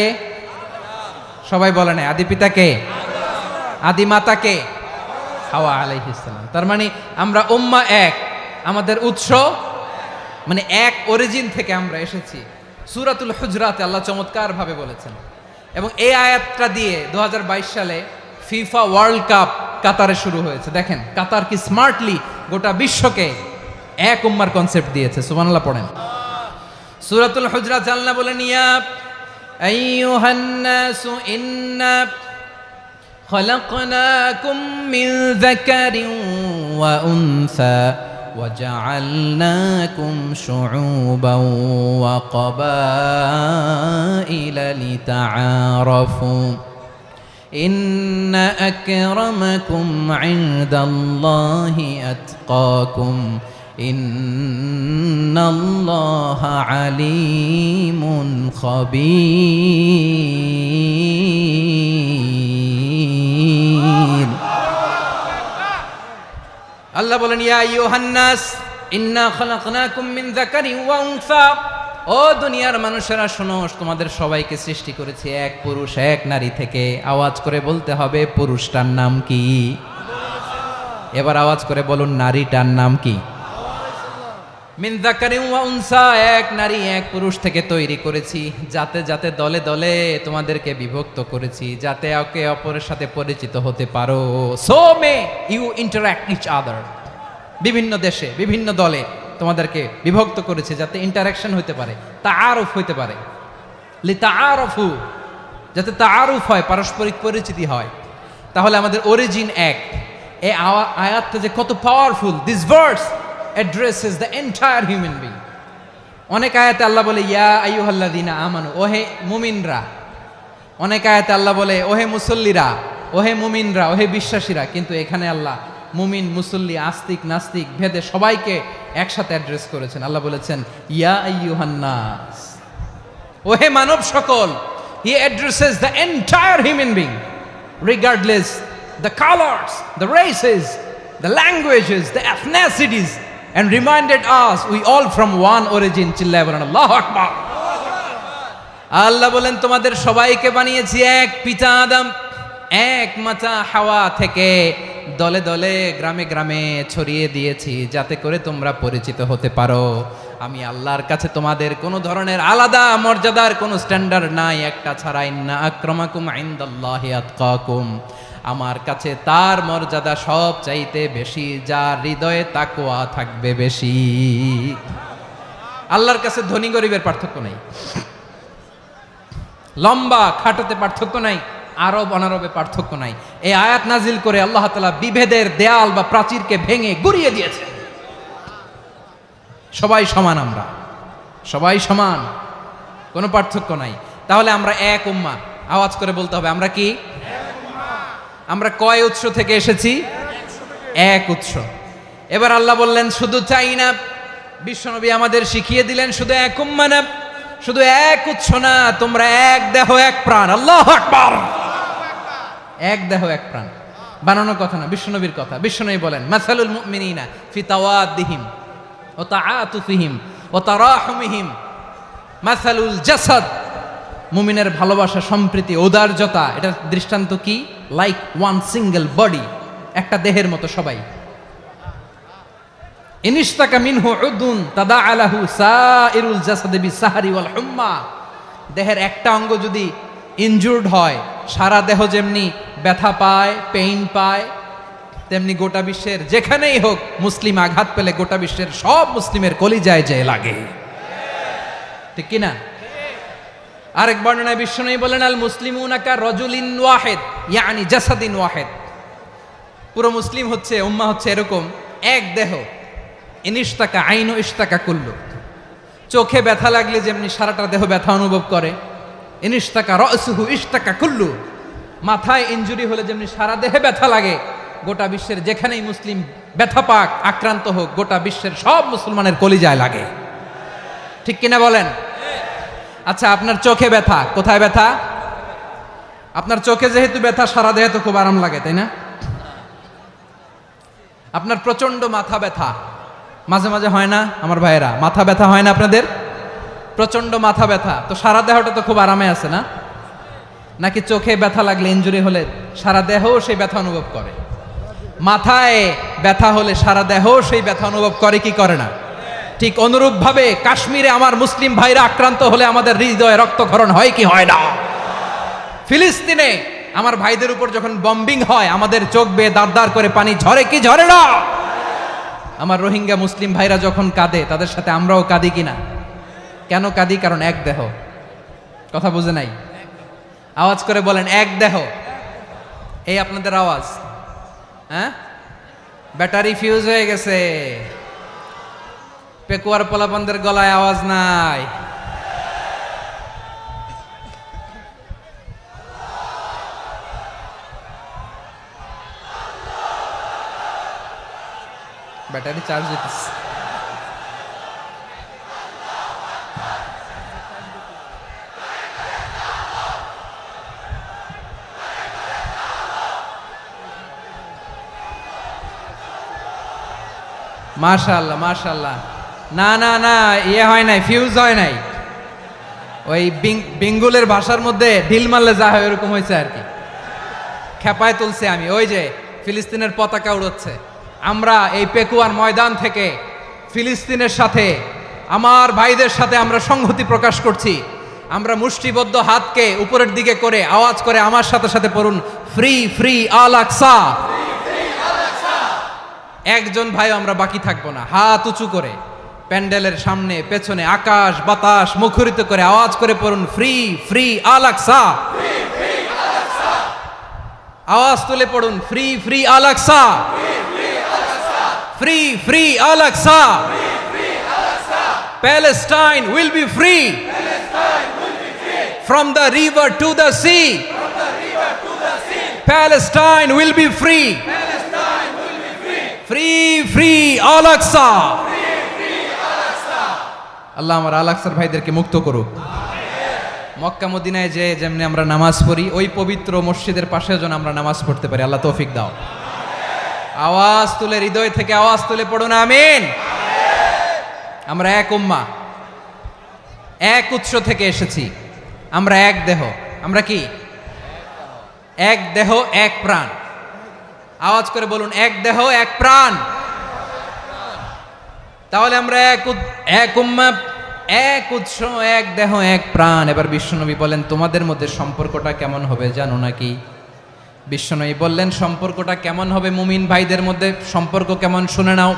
Speaker 1: সবাই বলে না, আদি পিতাকে, আদি মাতাকে হাওয়া আলাইহিস সালাম। তার মানে আমরা উম্মাহ এক, আমাদের উৎস মানে এক অরিজিন থেকে আমরা এসেছি। সূরাতুল হুজরাতে আল্লাহ চমৎকার ভাবে বলেছেন। এবং এই আয়াতটা দিয়ে 2022 সালে ফিফা ওয়ার্ল্ড কাপ কাতারে শুরু হয়েছে। দেখেন কাতার কি স্মার্টলি গোটা বিশ্বকে এক উম্মার কনসেপ্ট দিয়েছে। সুবহানাল্লাহ পড়েন। সূরাতুল হুজরাত আল্লাহ বলেন ইয়া আইয়ুহান নাসু ইন্না খলাকনাকুম মিন যাকারিন ওয়া উনসা وجعلناكم شعوبا وقبائل لتعارفوا إن أكرمكم عند الله أتقاكم إن الله عليم خبير। আল্লাহ বলেন ইয়া আইয়ুহান নাস ইন্না খলাকনাকুম মিন যাকারিন ওয়া উনসা, ও দুনিয়ার মানুষেরা শোনো, তোমাদের সবাইকে সৃষ্টি করেছি এক পুরুষ এক নারী থেকে। আওয়াজ করে বলতে হবে পুরুষটার নাম কি? এবার আওয়াজ করে বলুন নারীটার নাম কি? মিন যাকারিন ওয়া উনসা, এক নারী এক পুরুষ থেকে তৈরি করেছি। যাতে যাতে দলে দলে তোমাদেরকে বিভক্ত করেছি, যাতে একে অপরের সাথে পরিচিত হতে পারো। So may you interact each other. বিভিন্ন দেশে বিভিন্ন দলে তোমাদেরকে বিভক্ত করেছে যাতে ইন্টারাকশন হতে পারে, তাআরুফ হতে পারে। লিতাআরফু, যাতে তাআরুফ হয়, পারস্পরিক পরিচিতি হয়। তাহলে আমাদের অরিজিন এক। এই আয়াতটা যে কত powerful. This verse addresses the entire human being. অনেক আয়াতে আল্লাহ বলে ইয়া আইয়ুহাল্লাযীনা আমানু, ওহে মুমিনরা। অনেক আয়াতে আল্লাহ বলে ওহে মুসল্লিরা, ওহে মুমিনরা, ওহে বিশ্বাসীরা। কিন্তু এখানে আল্লাহ মুমিন মুসল্লি আস্তিক নাস্তিক ভেদে সবাইকে একসাথে অ্যাড্রেস করেছেন। আল্লাহ বলেছেন ইয়া আইয়ুহান নাস, ওহে মানব সকল। He addresses the entire human being regardless the colors, the races, the languages, the ethnicities, and reminded us we all from one origin. চিল্লায় বলেন আল্লাহু আকবার। আল্লাহ বলেন তোমাদের সবাইকে বানিয়েছি এক পিতা আদম, এক মাতা হাওয়া থেকে। দলে দলে গ্রামে গ্রামে ছড়িয়ে দিয়েছি যাতে করে তোমরা পরিচিত হতে পারো। আমি আল্লাহর কাছে তোমাদের কোনো ধরনের আলাদা মর্যাদার কোনো স্ট্যান্ডার্ড নাই একটা ছাড়া। ইন্না আক্রামাকুম ইনদাল্লাহি আতকাকুম, আমার কাছে তার মর্যাদা সব চাইতে বেশি যার হৃদয়ে তাকওয়া থাকবে বেশি। আল্লাহর কাছে ধনী গরিবের পার্থক্য নাই, লম্বা খাটোতে পার্থক্য নাই, আরব অনারবে পার্থক্য নাই। এই আয়াত নাজিল করে আল্লাহ তাআলা বিভেদের দেয়াল বা প্রাচীরকে ভেঙে গুড়িয়ে দিয়েছে। সবাই সমান, আমরা সবাই সমান, কোনো পার্থক্য নাই। তাহলে আমরা এক উম্মাহ। আওয়াজ করে বলতে হবে আমরা কি? আমরা কয় উৎস থেকে এসেছি? এক উৎস। এবার আল্লাহ বললেন শুধু চাই না, বিশ্বনবী আমাদের শিখিয়ে দিলেন শুধু এক উম্মাহ না, শুধু এক উৎস না, তোমরা এক দেহ এক প্রাণ। আল্লাহু আকবার। এক দেহ এক প্রাণ। বানানো কথা না, বিশ্বনবীর কথা। বিশ্বনবী বলেন মাসালুল মুমিনিনা ফি তাওয়াদ্দিহিম ওয়া তাআতুফিহিম ওয়া তারাহুমিহিম মাসালুল জাসাদ, মুমিনের ভালোবাসা, সম্প্রীতি, ঔদার্যতা, এটার দৃষ্টান্ত কি? লাইক ওয়ান সিঙ্গেল বডি, একটা দেহের মতো সবাই। ইনিশতাকা মিনহু উদুন তাদাআ লাহু সাইরুল জাসাদি বিসাহরি ওয়াল হুম্মা, দেহের একটা অঙ্গ যদি ইনজুর্ড হয় সারা দেহ যেমনি ব্যথা পায়, পেইন পায়, তেমনি গোটা বিশ্বের যেখানেই হোক মুসলিম আঘাত পেলে গোটা বিশ্বের সব মুসলিমের কলিজায় যে লাগে, ঠিক কিনা? আরেক বর্ণনায় বিশ্বনবী বলেন আল মুসলিমুনা কা রাজুলিন ওয়াহিদ ইয়ানি জাসাদিন ওয়াহিদ, পুরো মুসলিম হচ্ছে, উম্মাহ হচ্ছে এরকম এক দেহ। ইনিশতাকা আইনু ইশতাকা কুল্লু, চোখে ব্যথা লাগলে যেমনি সারাটা দেহ ব্যথা অনুভব করে, ইনিশতাকা রাসুহু ইশতাকা কুল্লু, মাথায় ইনজুরি হলে যেমনি সারা দেহে ব্যথা লাগে, গোটা বিশ্বের যেখানেই মুসলিম ব্যথা পাক, আক্রান্ত হোক, গোটা বিশ্বের সব মুসলমানের কলিজায় লাগে, ঠিক কিনা বলেন? আচ্ছা, আপনার চোখে ব্যথা, কোথায় ব্যথা? আপনার চোখে যেহেতু ব্যথা, সারা দেহে তো খুব আরাম লাগে, তাই না? আপনার প্রচন্ড মাথা ব্যথা মাঝে মাঝে হয় না আমার ভাইয়েরা? মাথা ব্যথা হয় না আপনাদের? প্রচন্ড মাথা ব্যথা, তো সারা দেহটা তো খুব আরামে আছে না? নাকি চোখে ব্যথা লাগলে, ইনজুরি হলে সারা দেহ সেই ব্যথা অনুভব করে? মাথায় ব্যথা হলে সারা দেহ সেই ব্যথা অনুভব করে কি করে না? ঠিক অনুরূপ ভাবে কাশ্মীরে আমার মুসলিম ভাইরা আক্রান্ত হলে আমাদের হৃদয়ে রক্তক্ষরণ হয় কি হয় না? ফিলিস্তিনে আমার ভাইদের উপর যখন বম্বিং হয় আমাদের চোখ বেয়ে দাঁড় দাঁড় করে পানি ঝরে কি ঝরে না? আমার রোহিঙ্গা মুসলিম ভাইরা যখন কাঁদে তাদের সাথে আমরাও কাঁদি কিনা? কেন কাঁদি? কারণ এক দেহ। কথা বুঝে নাই? আওয়াজ করে বলেন এক দেহ। এই আপনাদের আওয়াজ, হ্যাঁ? ব্যাটারি ফিউজ হয়ে গেছে, পেকুয়ার পোলাপানদের গলায় আওয়াজ নাই। ব্যাটারি চার্জ দিতেছে। মাশাআল্লাহ মাশাআল্লাহ। না না না, ইয়ে হয় নাই, ফিউজ হয় নাই। ওই বেঙ্গলের ভাষার মধ্যে ঢিল মারলে যা হয় এরকম হয়েছে আর কি। খেপায় তুলছে আমি। ওই যে ফিলিস্তিনের পতাকা উড়োচ্ছে, আমরা এই পেকুয়ার ময়দান থেকে ফিলিস্তিনের সাথে, আমার ভাইদের সাথে আমরা সংহতি প্রকাশ করছি। আমরা মুষ্টিবদ্ধ হাতকে উপরের দিকে করে আওয়াজ করে আমার সাথে সাথে পড়ুন, ফ্রি ফ্রি আল আকসা। একজন ভাই আমরা বাকি থাকবো না। হাত উঁচু করে প্যান্ডেলের সামনে পেছনে আকাশ বাতাস মুখরিত করে আওয়াজ করে পড়ুন, ফ্রি ফ্রি আল আকসা। আওয়াজ তুলে পড়ুন, free free Al Aqsa, free free Al Aqsa. Palestine will be free from the river to the sea. Palestine will be free. Free free Al Aqsa. আল্লাহ আমার আল আকসার ভাইদেরকে মুক্ত করুক। মক্কা মদিনায় যে যেমনি আমরা নামাজ পড়ি, ওই পবিত্র মসজিদের পাশে যেন আমরা নামাজ পড়তে পারি। আল্লাহ তৌফিক দাও। আওয়াজ তুলে, হৃদয় থেকে আওয়াজ তুলে পড়ুন আমিন। আমরা এক উম্মাহ, এক উৎস থেকে এসেছি, আমরা এক দেহ। আমরা কি? এক দেহ এক প্রাণ। আওয়াজ করে বলুন, এক দেহ এক প্রাণ। তাহলে আমরা এক উম্মাহ, এক উৎস, এক দেহ এক প্রাণ। এবার বিশ্বনবী বলেন, তোমাদের মধ্যে সম্পর্কটা কেমন হবে জানো নাকি? বিশ্বনবী বললেন, সম্পর্কটা কেমন হবে মুমিন ভাইদের মধ্যে? সম্পর্ক কেমন শুনে নাও।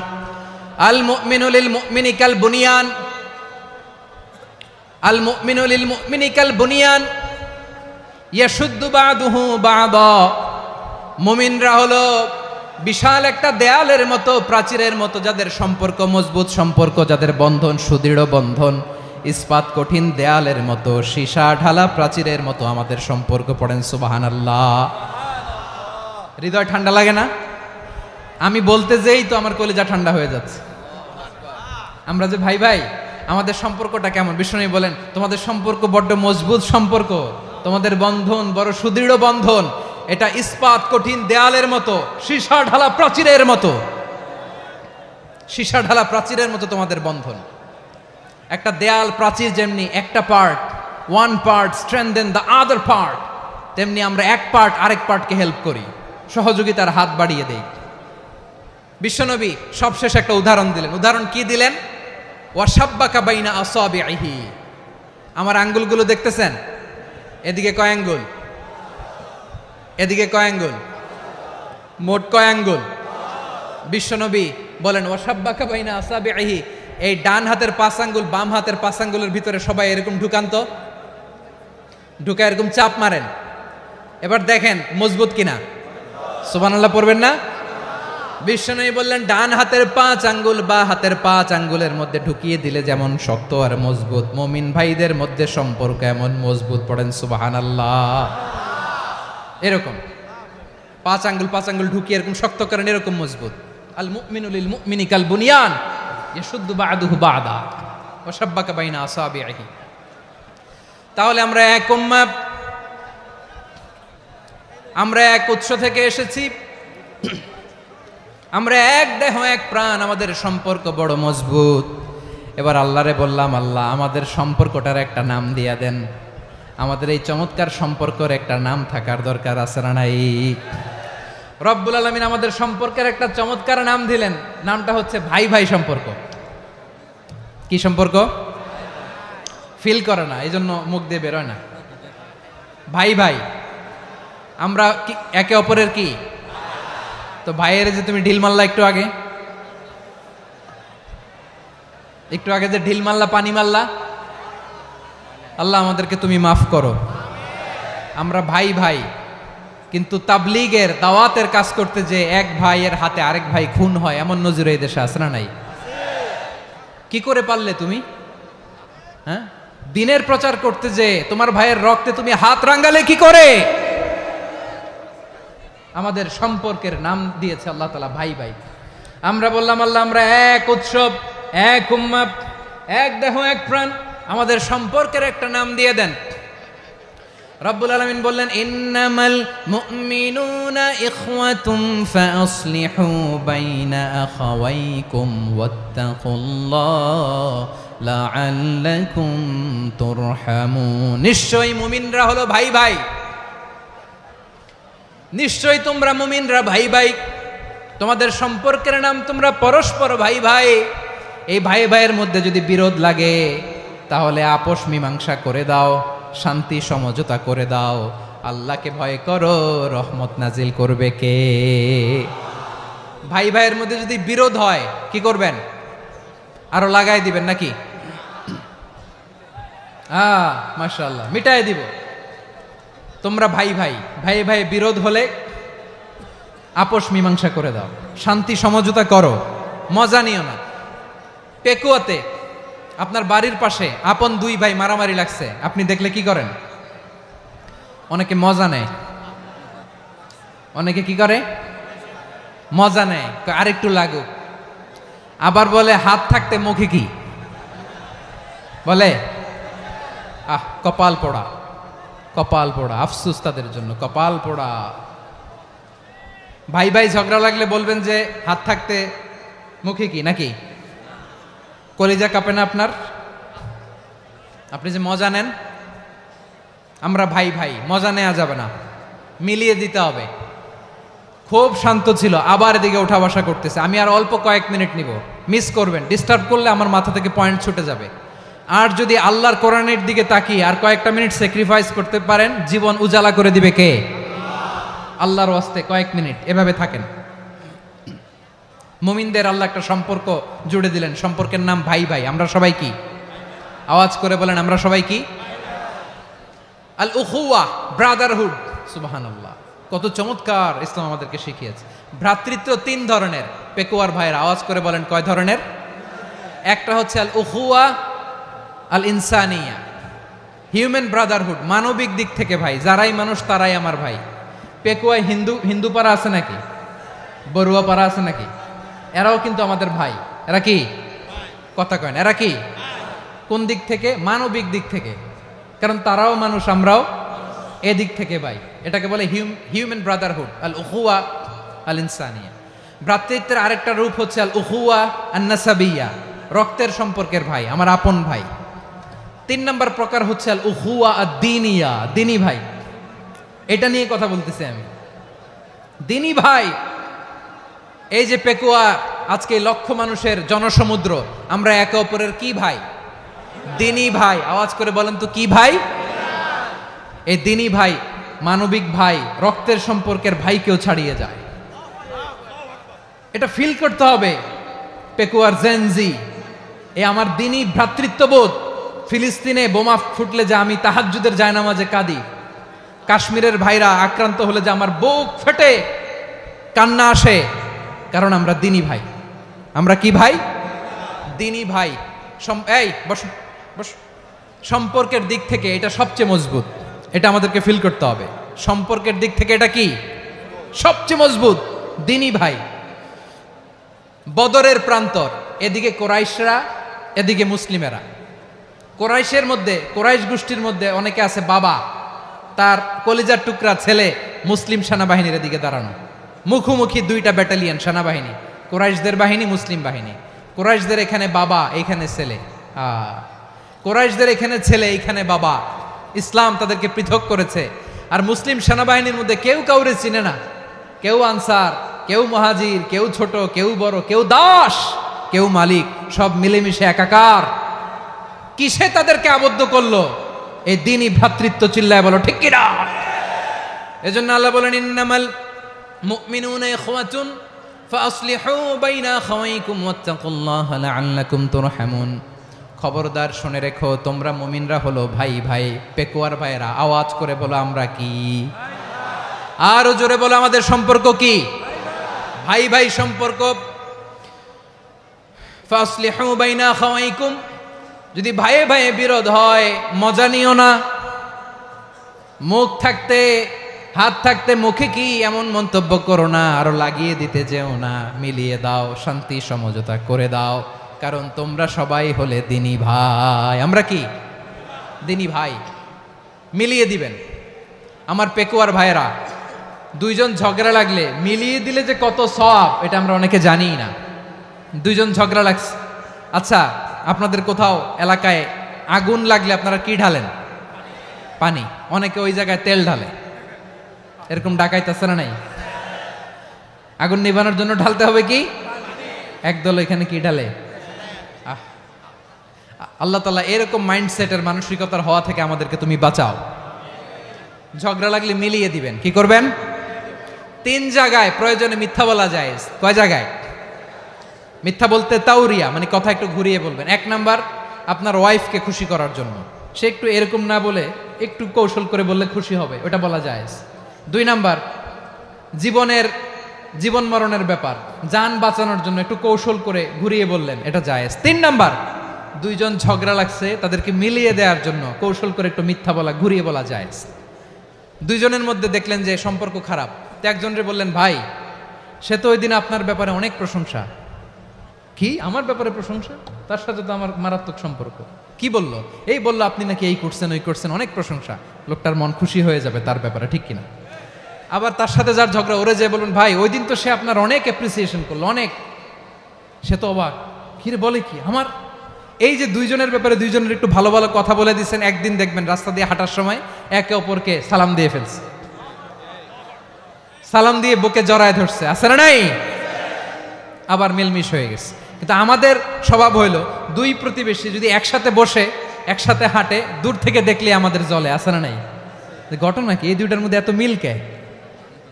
Speaker 1: আল মুমিনু লিল মুমিনি কাল বুনিয়ান, আল মুমিনু লিল মুমিনি কাল বুনিয়ান ইয়াশুদ্দু বাদুহু বাদা। মুমিনরা হলো বিশাল একটা দেয়ালের মতো, প্রাচীরের মতো, যাদের সম্পর্ক মজবুত সম্পর্ক, যাদের বন্ধন সুদৃঢ় বন্ধন, ইস্পাত কঠিন দেয়ালের মতো, সীসা ঢালা প্রাচীরের মতো আমাদের সম্পর্ক। পড়েন সুবহানাল্লাহ। হৃদয় ঠান্ডা লাগে না? আমি বলতে যেই তো আমার কলিজা ঠান্ডা হয়ে যাচ্ছে। আমরা যে ভাই ভাই, আমাদের সম্পর্কটা কেমন? বিষ্ণু বলেন, তোমাদের সম্পর্ক বড্ড মজবুত সম্পর্ক, তোমাদের বন্ধন বড় সুদৃঢ় বন্ধন। এটা ইস্পাত কঠিন দেয়ালের মতো, সীসা ঢালা প্রাচীরের মতো, সীসা ঢালা প্রাচীরের মতো তোমাদের বন্ধন। একটা দেয়াল প্রাচীর যেমনি একটা part, one part strengthen the other part, তেমনি আমরা এক পার্ট আরেক পার্টকে হেল্প করি, সহযোগিতার হাত বাড়িয়ে দেই। বিশ্বনবী সবশেষ একটা উদাহরণ দিলেন। উদাহরণ কি দিলেন? ওয়াসাব্বাকা বাইনা আসাবিহি, আমার আঙ্গুলগুলো দেখতেছেন? এদিকে কয় আঙ্গুল, এদিকে কয় আঙ্গুল, মোট কয় আঙ্গুল? বিশ্বনবী বলেন ওয়াসাব্বাকা বাইনা আসাবিহি, এই ডান হাতের 5 আঙ্গুল বাম হাতের 5 আঙ্গুলের ভিতরে সবাই এরকম ঢুকান্ত, ঢুকা এরকম চাপ মারেন। এবার দেখেন মজবুত কিনা। সুবহানাল্লাহ পড়বেন না? বিশ্বনবী বললেন ডান হাতের 5 আঙ্গুল বা হাতের 5 আঙ্গুলের মধ্যে ঢুকিয়ে দিলে যেমন শক্ত আর মজবুত, মুমিন ভাইদের মধ্যে সম্পর্ক এমন মজবুত। পড়েন সুবহানাল্লাহ। এরকম 5 আঙ্গুল ঢুকিয়ে এরকম শক্ত করেন, এরকম মজবুত। আল মুমিনু লিল মুমিনি কাল বুনিয়ান ইয়াশুদ্দু বা'দুহু বা'দা ওয়া শাব্বাকা বাইনা আসাবিহি। তাহলে আমরা এক উম্মাহ, আমরা এক উৎস থেকে এসেছি, আমরা এক দেহ এক প্রাণ, আমাদের সম্পর্ক বড় মজবুত। এবার আল্লাহরে বললাম, আল্লাহ আমাদের সম্পর্কটার একটা নাম দিয়া দেন। আমাদের এই চমৎকার সম্পর্কের একটা নাম থাকার দরকার আছে না নাই? রব্বুল আলামিন আমাদের সম্পর্কের একটা চমৎকার নাম দিলেন। নামটা হচ্ছে ভাই ভাই সম্পর্ক। কি সম্পর্ক? ফিল করে না, এই জন্য মুখ দিয়ে বেরোয় না। ভাই ভাই, আমরা একে অপরের কি? তো ভাইয়ের যে তুমি ঢিল মারলা একটু আগে, একটু আগে যে ঢিল মারলা, পানি মারলা, আল্লাহ আমাদেরকে তুমি মাফ করো। আমরা ভাই ভাই, কিন্তু তাবলীগের দাওয়াতের কাজ করতে যে এক ভাইয়ের হাতে আরেক ভাই খুন হয়, এমন নজির এই দেশে আছে না নাই? কি করে পারলে তুমি? হ্যাঁ, দিনের প্রচার করতে যে তোমার ভাইয়ের রক্তে তুমি হাত রাঙ্গালে কি করে? আমাদের সম্পর্কের নাম দিয়েছে আল্লাহ তাআলা ভাই ভাই। আমরা বললাম আল্লাহ আমরা এক উৎসব, এক উম্মাহ, এক দেহ এক প্রাণ, আমাদের সম্পর্কের একটা নাম দিয়ে দেন। রব্বুল আলামিন বললেন ইন্নামাল মুমিনুনা ইখওয়াতুম ফাসলিহু বাইনা আখাওয়াইকুম ওয়াত্তাকুল্লাহ লাআল্লাকুম তুরহামুন। নিশ্চয়ই মুমিনরা হলো ভাই ভাই, নিশ্চয়ই তোমরা মুমিনরা ভাই ভাই, তোমাদের সম্পর্কের নাম তোমরা পরস্পর ভাই ভাই। এই ভাই ভাইয়ের মধ্যে যদি বিরোধ লাগে তাহলে আপোষ মীমাংসা করে দাও, শান্তি সমঝোতা করে দাও। আল্লাহকে ভয় করো, রহমত নাজিল করবে কে? ভাই ভাইয়ের মধ্যে যদি বিরোধ হয় কি করবেন? আরো লাগাই দিবেন নাকি? মাশাআল্লাহ, মিটাই দিব। তোমরা ভাই ভাই, ভাই ভাই বিরোধ হলে আপোষ মীমাংসা করে দাও, শান্তি সমঝোতা করো, মজা নিও না। পেকুয়াতে আপনার বাড়ির পাশে আপন 2 ভাই মারামারি লাগছে, আপনি দেখলে কি করেন? অনেকে মজা নেয়, অনেকে কি করে? মজা নেয়, আরেকটু লাগুক। আবার বলে হাত থাকতে মুখে কি বলে? কপাল পোড়া, কপাল পোড়া। আফসোস তাদের জন্য, কপাল পোড়া। ভাই ভাই ঝগড়া লাগলে বলবেন যে হাত থাকতে মুখে কি, নাকি? কলিজা কাঁপে না আপনার? আপনি যে মজা নেন। আমরা ভাই ভাই, মজা নেওয়া যাবে না, মিলিয়ে দিতে হবে। খুব শান্ত ছিল, আবার এদিকে উঠা বসা করতেছে। আমি আর অল্প কয়েক মিনিট নিব, মিস করবেন। ডিস্টার্ব করলে আমার মাথা থেকে পয়েন্ট ছুটে যাবে। আর যদি আল্লাহর কোরআনের দিকে তাকিয়ে আর কয়েকটা মিনিট স্যাক্রিফাইস করতে পারেন, জীবন উজালা করে দিবে কে? আল্লাহর ওয়াস্তে কয়েক মিনিট এভাবে থাকেন। মুমিনদের আল্লাহ একটা সম্পর্ক জুড়ে দিলেন, সম্পর্কের নাম ভাই ভাই। আমরা সবাই কি? আওয়াজ করে বলেন, আমরা সবাই কি? আল উখুয়া, ব্রাদারহুড। সুবহানাল্লাহ, কত চমৎকার ইসলাম আমাদেরকে শিখিয়েছে। ভ্রাতৃত্ব 3 ধরনের। পেকুয়ার ভাইয়ের আওয়াজ করে বলেন কয় ধরনের? একটা হচ্ছে আল উখুয়া আল ইনসানিয়া, হিউম্যান ব্রাদারহুড, মানবিক দিক থেকে ভাই, যারাই মানুষ তারাই আমার ভাই। পেকুয়ায় হিন্দু পাড়া আছে নাকি? বড়ুয়া পাড়া আছে নাকি? এরাও কিন্তু আমাদের ভাই। এরা কি? কথা কয় না, এরা কি? কোন দিক থেকে? মানবিক দিক থেকে। কারণ তারাও মানুষ, আমরাও এদিক থেকে ভাই, এটাকে বলে হিউম্যান ব্রাদারহুড, আল উখুয়া আল ইনসানিয়া। ভ্রাতৃত্বের আরেকটা রূপ হচ্ছে আল উখুয়া আন নাসাবিয়া, রক্তের সম্পর্কের ভাই, আমার আপন ভাই। 3 নম্বর প্রকার হচ্ছে আল উখুয়া আদ-দীনিয়া, দিনী ভাই। এটা নিয়ে কথা বলতেছি আমি। দিনী ভাই, এই যে পেকুয়া, আজকে লক্ষ মানুষের জনসমুদ্র, আমরা একে অপরের কি ভাই? দিনী ভাই। আওয়াজ করে বলেন তো কি ভাই? এই দিনী ভাই, মানবিক ভাই, রক্তের সম্পর্কের ভাইকেও ছাড়িয়ে যায়। এটা ফিল করতে হবে। পেকুয়ার জেনজি, এ আমার দিনী ভ্রাতৃত্ববোধ। ফিলিস্তিনে বোমা ফুটলে যে আমি তাহাজ্জুদের জায়নামাজে কাঁদি, কাশ্মীরের ভাইরা আক্রান্ত হলে যে আমার বুক ফেটে কান্না আসে, কারণ আমরা দিনী ভাই। আমরা কি ভাই? দিনী ভাই। এই বস বস। সম্পর্কের দিক থেকে এটা সবচেয়ে মজবুত, এটা আমাদেরকে ফিল করতে হবে। সম্পর্কের দিক থেকে এটা কি সবচেয়ে মজবুত? দিনী ভাই। বদরের প্রান্তর, এদিকে কোরাইশরা, এদিকে মুসলিমেরা। কোরাইশের মধ্যে, কোরাইশ গোষ্ঠীর মধ্যে অনেকে আছে বাবা, তার কলিজার টুকরা ছেলে মুসলিম সেনাবাহিনীর এদিকে দাঁড়ানো, মুখোমুখি 2টা ব্যাটালিয়ন সেনাবাহিনী, কোরাইশদের বাহিনী, মুসলিম বাহিনী। কোরাইশদের এখানে বাবা, এইখানে ছেলে। কোরাইশদের এখানে ছেলে, এইখানে বাবা। ইসলাম তাদেরকে পৃথক করেছে। আর মুসলিম সেনাবাহিনীর মধ্যে কেউ কাউরে চিনে না, কেউ আনসার, কেউ মুহাজির, কেউ ছোট, কেউ বড়, কেউ দাস, কেউ মালিক, সব মিলেমিশে একাকার। কিসে তাদেরকে আবদ্ধ করলো? এই দিনই ভ্রাতৃত্ব। চিল্লায় বলো ঠিক কিনা? এজন্য আল্লাহ বলেন, ইন্নামাল মুমিনুনা ইখওয়াতুন ফাসলিহু বাইনা আখাওয়াইকুম ওয়াত্তাকুল্লাহা লাআল্লাকুম তুরহামুন। খবরদার শুনে রেখো, তোমরা মুমিনরা হলো ভাই ভাই। পেকুয়ার ভাইরা, আওয়াজ করে বলো আমরা কি? আরো জোরে বলো আমাদের সম্পর্ক কি? ভাই ভাই সম্পর্ক। ফাসলিহু বাইনা আখাওয়াইকুম, যদি ভাইয়ে ভাইয়ে বিরোধ হয় মজা নিও না। মুখ থাকতে, হাত থাকতে মুখে কি এমন মন্তব্য করো না, আরো লাগিয়ে দিতে যেও না। মিলিয়ে দাও, শান্তি সমঝোতা করে দাও, কারণ তোমরা সবাই হলে দিনী ভাই। আমরা কি? দিনী ভাই। মিলিয়ে দিবেন। আমার পেকুয়ার ভাইয়েরা, 2 জন ঝগড়া লাগলে মিলিয়ে দিলে যে কত সওয়াব, এটা আমরা অনেকে জানি না। 2 জন ঝগড়া লাগছে, আচ্ছা আপনাদের কোথাও এলাকায় আগুন লাগলে আপনারা কি ঢালেন? পানি। অনেকে ওই জায়গায় তেল ঢালে। এরকম ডাকাইতেছে না নাই? আগুন নিভানোর জন্য ঢালতে হবে কি? একদল এখানে কি ঢালে? আল্লাহ তাআলা এরকম মাইন্ডসেটের, মানসিকতার হওয়া থেকে আমাদেরকে তুমি বাঁচাও। ঝগড়া লাগলে মিলিয়ে দিবেন। কি করবেন? 3 জায়গায় প্রয়োজনে মিথ্যা বলা যায়। কয় জায়গায় মিথ্যা বলতে? তাওরিয়া, মানে কথা একটু ঘুরিয়ে বলবেন। 1 নাম্বার, আপনার ওয়াইফকে খুশি করার জন্য, সে একটু এরকম না বলে একটু কৌশল করে বললে খুশি হবে, ওটা বলা যায়। 2 নাম্বার, জীবন মরণের ব্যাপার, জান বাঁচানোর জন্য একটু কৌশল করে ঘুরিয়ে বললেন, এটা জায়েজ। 3 নাম্বার, 2 জন ঝগড়া লাগছে, তাদেরকে মিলিয়ে দেওয়ার জন্য কৌশল করে একটু মিথ্যা বলা, ঘুরিয়ে বলা জায়েজ। 2 জনের মধ্যে দেখলেন যে সম্পর্ক খারাপ, তো একজনরে বললেন, ভাই সে তো ওই দিন আপনার ব্যাপারে অনেক প্রশংসা। কি আমার ব্যাপারে প্রশংসা? তার সাথে তো আমার মারাত্মক সম্পর্ক। কি বললো? এই বললো আপনি নাকি এই করছেন, ওই করছেন, অনেক প্রশংসা। লোকটার মন খুশি হয়ে যাবে তার ব্যাপারে, ঠিক কিনা? আবার তার সাথে যার ঝগড়া, ওরে যে বলুন, ভাই ওই দিন তো সে আপনার অনেক অ্যাপ্রিসিয়েশন করলো, অনেক। সে তো অবাক, কিরে বলে কি আমার? এই যে 2 জনের ব্যাপারে 2 জনের একটু ভালো ভালো কথা বলে দিচ্ছেন, একদিন দেখবেন রাস্তা দিয়ে হাঁটার সময় একে অপরকে সালাম দিয়ে ফেলছে, সালাম দিয়ে বুকে জড়ায় ধরছে, আছে না নাই? আবার মিলমিশ হয়ে গেছে। কিন্তু আমাদের স্বভাব হইল, 2 প্রতিবেশী যদি একসাথে বসে একসাথে হাঁটে, দূর থেকে দেখলে আমাদের জলে, আছে না নাই? ঘটনা কি? এই 2টার মধ্যে এত মিল কে?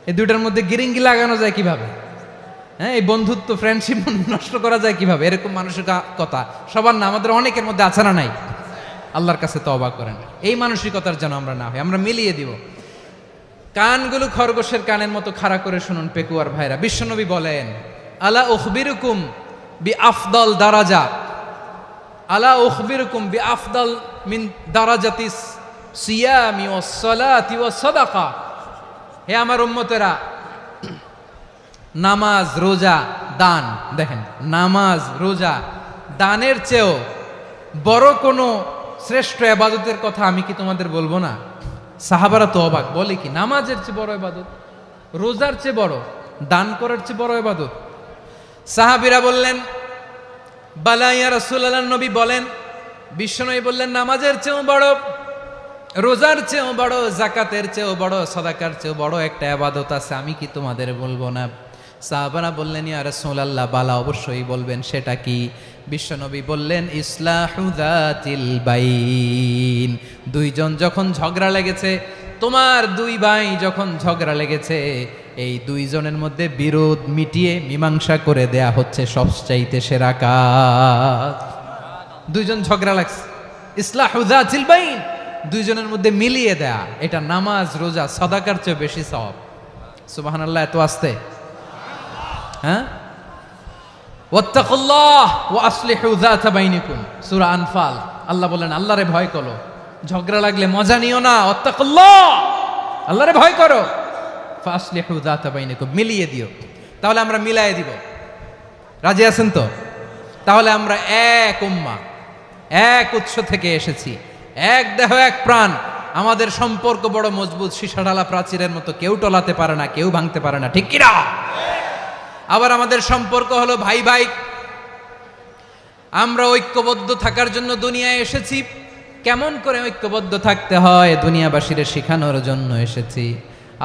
Speaker 1: এই 2টার মধ্যে গিরিঙ্গি লাগানো যায় কিভাবে? হ্যাঁ, এই বন্ধুত্ব, ফ্রেন্ডশিপ নষ্ট করা যায় কিভাবে? এরকম মানসিকতা সবার না, আমাদের অনেকের মধ্যে আছে না নাই? আল্লাহর কাছে তওবা করেন, এই মানসিকতার যেন আমরা না হই, আমরা মিলিয়ে দিব। কানগুলো খরগোশের কানের মতো খাড়া করে শুনুন পেকুয়ার ভাইরা। বিশ্বনবী বলেন, আলা উখবিরুকুম বি আফদল দারাজা, আলা উখবিরুকুম বি আফদল মিন দারাজাতিস সিয়ামি ওয়াস সালাতি ওয়াস সাদাকা। হে আমার উম্মতেরা, নামাজ, রোজা, দান, দেখেন নামাজ, রোজা, দানের চেয়েও বড় কোনো শ্রেষ্ঠ ইবাদতের কথা আমি কি তোমাদের বলবো না? সাহাবারা তো অবাক, বলে কি নামাজের চেয়ে বড় ইবাদত, রোজার চেয়ে বড়, দান করার চেয়ে বড় ইবাদত? সাহাবীরা বললেন বালা ইয়া রাসূলুল্লাহ, নবী বলেন। বিশ্বনবী বললেন নামাজের চেয়েও বড়, রোজার চেয়েও বড়, যাকাতের চেয়েও বড়, সাদাকার চেয়েও বড় একটা ইবাদত আছে, আমি কি তোমাদের বলবো না? সাহাবারা বললেন ইয়া রাসূলুল্লাহ, বালা অবশ্যই বলবেন, সেটা কি? বিশ্বনবী বললেন ইসলাহু যাতিল বাইন। দুইজন যখন ঝগড়া লেগেছে, তোমার দুই ভাই যখন ঝগড়া লেগেছে, এই দুইজনের মধ্যে বিরোধ মিটিয়ে মীমাংসা করে দেয়া হচ্ছে সবচাইতে সেরা কাজ। দুইজন ঝগড়া লাগছে, ইসলাহু যাতিল বাইন, দুইজনের মধ্যে মিলিয়ে দেয়া, এটা নামাজ রোজা সাদাকার চেয়ে বেশি সওয়াব। সুবহানাল্লাহ, এত আসতে, হ্যাঁ? ওয়াত্তাকুল্লাহ ওয়া আসলিহু যাতা বাইনিকুম, সূরা আনফাল। আল্লাহ বলেন আল্লাহরে ভয় করো, ঝগড়া লাগলে মজা নিও না, ওয়াত্তাকুল্লাহ, আল্লাহরে ভয় করো, ফাসলিহু যাতা বাইনিকুম, মিলিয়ে দিও। তাহলে আমরা মিলায়ে দিব, রাজি আছেন তো? তাহলে আমরা এক উম্মাহ, এক উৎস থেকে এসেছি, এক দেহ এক প্রাণ, আমাদের সম্পর্ক বড় মজবুত, সীসাঢালা প্রাচীরের মতো, কেউ টলাতে পারে না, কেউ ভাঙতে পারে না, ঠিক কিনা? আবার আমাদের সম্পর্ক হলো ভাই ভাই, আমরা ঐক্যবদ্ধ থাকার জন্য দুনিয়ায় এসেছি। কেমন করে ঐক্যবদ্ধ থাকতে হয় দুনিয়াবাসীর শেখানোর জন্য এসেছি।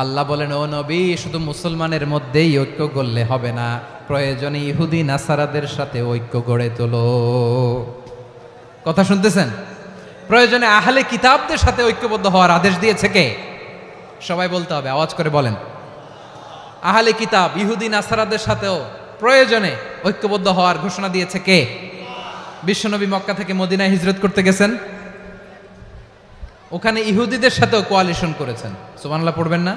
Speaker 1: আল্লাহ বলেন ও নবী, শুধু মুসলমানের মধ্যেই ঐক্য গড়লে হবে না, প্রয়োজনে ইহুদি নাসারাদের সাথে ঐক্য গড়ে তোলো। কথা শুনতেছেন? প্রয়োজনে আহলে কিতাবদের সাথে ঐক্যবদ্ধ হওয়ার আদেশ দিয়েছে কে? সবাই বলতে হবে, আওয়াজ করে বলেন। আহলে কিতাব ইহুদি নাসারাদের সাথেও প্রয়োজনে ঐক্যবদ্ধ হওয়ার ঘোষণা দিয়েছে কে? বিশ্বনবী মক্কা থেকে মদিনায় হিজরত করতে গেছেন, ওখানে ইহুদিদের সাথেও কোয়ালিশন করেছেন। সুবহানাল্লাহ পড়বেন না?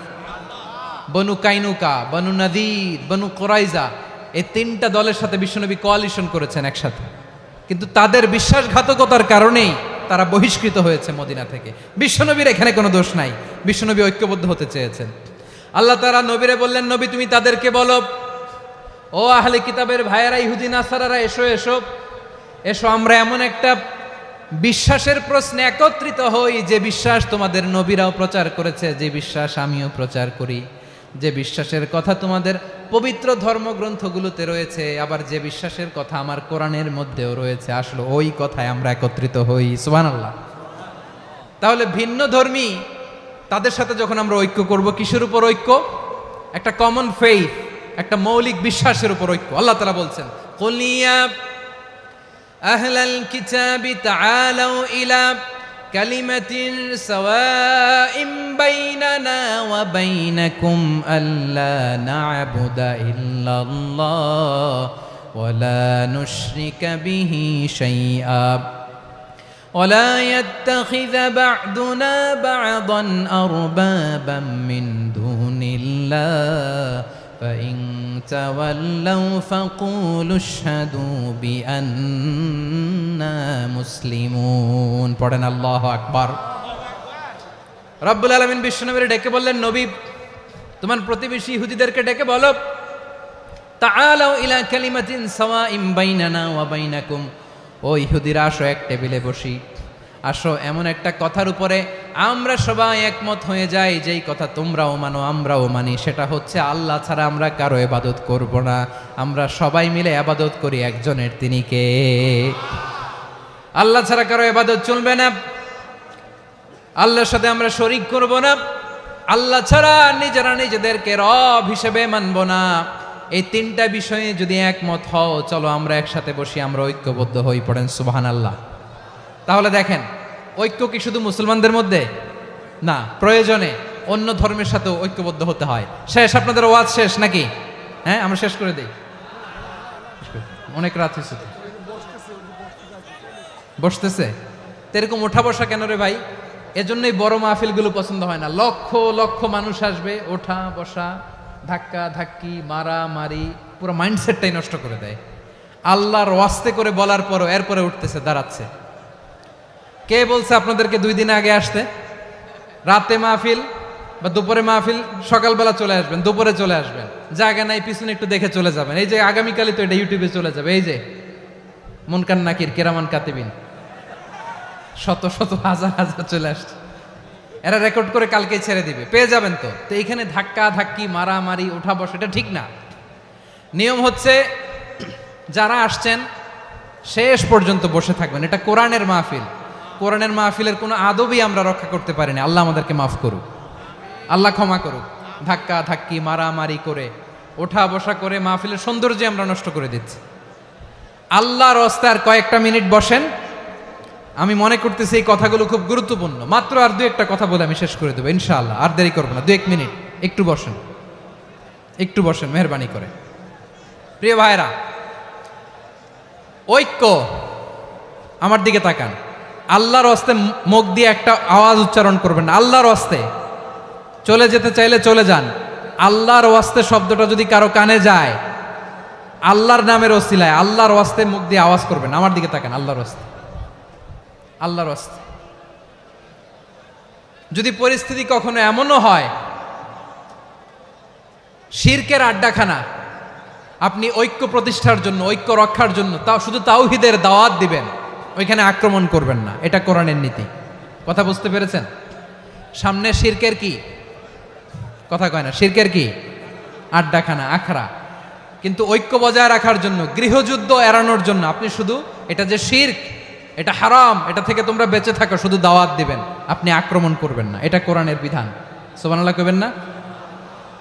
Speaker 1: বনু কাইনুকা, বনু নাদির, বনু কুরাইজা, এই তিনটা দলের সাথে বিশ্বনবী কোয়ালিশন করেছেন একসাথে, কিন্তু তাদের বিশ্বাসঘাতকতার কারণেই তারা বহিষ্কৃত হয়েছে মদিনা থেকে। বিশ্বনবীর এখানে কোনো দোষ নাই, বিশ্বনবী ঐক্যবদ্ধ হতে চেয়েছেন। আল্লাহ তাআলা নবীরে বললেন, নবী তুমি তাদেরকে বলো, ও আহলে কিতাবের ভাইয়েরা, ইহুদি নাসারারা, এসো এসো এসো, আমরা এমন একটা বিশ্বাসের প্রশ্নে একত্রিত হই, যে বিশ্বাস তোমাদের নবীরাও প্রচার করেছে, যে বিশ্বাস আমিও প্রচার করি, যে বিশ্বাসের কথা তোমাদের পবিত্র ধর্মগ্রন্থগুলোতে রয়েছে, আবার যে বিশ্বাসের কথা আমার কোরআনের মধ্যেও রয়েছে, আসলে ওই কথায় আমরা একত্রিত হই। সুবহানাল্লাহ। তাহলে ভিন্ন ধর্মী তাদের সাথে যখন আমরা ঐক্য করব, কিসের উপর ঐক্য? একটা কমন ফেইথ, একটা মৌলিক বিশ্বাসের উপর ঐক্য। আল্লাহ তাআলা বলছেন, কুল ইয়া আহলাল কিতাবি তাআলাউ ইলা কালিমাতিন সাওয়াইন বাইনানা ওয়া বাইনাকুম আল্লা না'বুদা ইল্লাল্লাহ ওয়া লা নুশরিকা বিহি শাইআ ولا يتخذ بعضنا بعضا أربابا من دون الله فإن تولوا فقولوا اشهدوا بأننا مسلمون। পড়েন আল্লাহু আকবার। রব্বুল আলামিন বিশ্বনবীর ডেকে বললেন, নবী তোমার প্রতিবেশী ইহুদিদেরকে ডেকে বলো, তাআলাউ ইলা কালিমাতিন সাওয়াইন বাইনানা ওয়া বাইনাকুম, ও ইহুদিরা আসো, এক টেবিলে বসি, আসো এমন একটা কথার উপরে আমরা সবাই একমত হয়ে যাই, যেই কথা তোমরাও মানো আমরাও মানি, সেটা হচ্ছে আল্লাহ ছাড়া আমরা কারো ইবাদত করব না, আমরা সবাই মিলে ইবাদত করি একজনের, তিনি কে? আল্লাহ ছাড়া কারো ইবাদত চলবে না, আল্লাহর সাথে আমরা শরীক করব না, আল্লাহ ছাড়া নিজেরা নিজেদেরকে রব হিসেবে মানব না। এই তিনটা বিষয়ে যদি একমত হও, চলো আমরা একসাথে বসি, আমরা ঐক্যবদ্ধ হই। পড়েন সুবহানাল্লাহ। তাহলে দেখেন, ঐক্য কি শুধু মুসলমানদের মধ্যে না, প্রয়োজনে অন্য ধর্মের সাথেও ঐক্যবদ্ধ হতে হয়। শেষ, আপনাদের ওয়াজ শেষ নাকি? হ্যাঁ, আমরা শেষ করে দেই, অনেক রাত হয়েছে। বসতেছে তো এরকম ওঠা বসা কেন রে ভাই? এজন্যই বড় মাহফিলগুলো পছন্দ হয় না। লক্ষ লক্ষ মানুষ আসবে, ওঠা বসা, ধাক্কা ধাক্কি, মারা মারি, পুরো মাইন্ডসেটটাই নষ্ট করে দেয়। আল্লাহর ওয়াস্তে করে বলার পরও এরপরে উঠতেছে, দাঁড়াচ্ছে। কে বলছে আপনাদেরকে 2 দিন আগে আসতে? রাতে মাহফিল বা দুপুরে মাহফিল, সকালবেলা চলে আসবেন, দুপুরে চলে আসবেন, জায়গা নাই পিছনে একটু দেখে চলে যাবেন। এই যে আগামীকালই তো এটা ইউটিউবে চলে যাবে, এই যে মুনকার নাকির, কেরামান কাতিবিন, শত শত হাজার হাজার চলে আসছে। এরা রেকর্ড করে কালকেই ছেড়ে দিবে, পেয়ে যাবেন তো। তো এখানে ধাক্কা ধাক্কি মারামারি ওঠা বসা এটা ঠিক না। নিয়ম হচ্ছে যারা আসছেন শেষ পর্যন্ত বসে থাকবেন। এটা কোরআনের মাহফিল, কোরআনের মাহফিলের কোনো আদবই আমরা রক্ষা করতে পারিনি। আল্লাহ আমাদেরকে মাফ করুক, আল্লাহ ক্ষমা করুক। ধাক্কা ধাক্কি মারামারি করে ওঠা বসা করে মাহফিলের সৌন্দর্য আমরা নষ্ট করে দিচ্ছি। আল্লাহর রাস্তায় কয়েকটা মিনিট বসেন। আমি মনে করতেছি এই কথাগুলো খুব গুরুত্বপূর্ণ। মাত্র আর দু একটা কথা বলে আমি শেষ করে দেবো ইনশাআল্লাহ, আর দেরি করবো না। 2-1 মিনিট একটু বসেন, একটু বসেন মেহরবানি করে। প্রিয় ভাইরা, ঐক্য, আমার দিকে তাকান। আল্লাহর রাস্তে মুখ দিয়ে একটা আওয়াজ উচ্চারণ করবেন না। আল্লাহর রাস্তে চলে যেতে চাইলে চলে যান। আল্লাহর ওয়াস্তে শব্দটা যদি কারো কানে যায়, আল্লাহর নামের ওসিলায় আল্লাহর ওয়াস্তে মুখ দিয়ে আওয়াজ করবেন। আমার দিকে তাকান। আল্লাহর ওয়াস্তে, আল্লাহর ওয়াস্তে। যদি পরিস্থিতি কখনো এমনও হয় শিরকের আড্ডাখানা, আপনি ঐক্য প্রতিষ্ঠার জন্য, ঐক্য রক্ষার জন্য তাও শুধু তাওহীদের দাওয়াত দিবেন, ওইখানে আক্রমণ করবেন না। এটা কোরআনের নীতি। কথা বুঝতে পেরেছেন? সামনে শিরকের কি কথা কয় না, শিরকের কি আড্ডাখানা, আখড়া। কিন্তু ঐক্য বজায় রাখার জন্য, গৃহযুদ্ধ এড়ানোর জন্য আপনি শুধু এটা যে শিরক, এটা হারাম, এটা থেকে তোমরা বেঁচে থাকো, শুধু দাওয়াত দিবেন, আপনি আক্রমণ করবেন না। এটা কোরআনের বিধান। সুবহানাল্লাহ কইবেন না?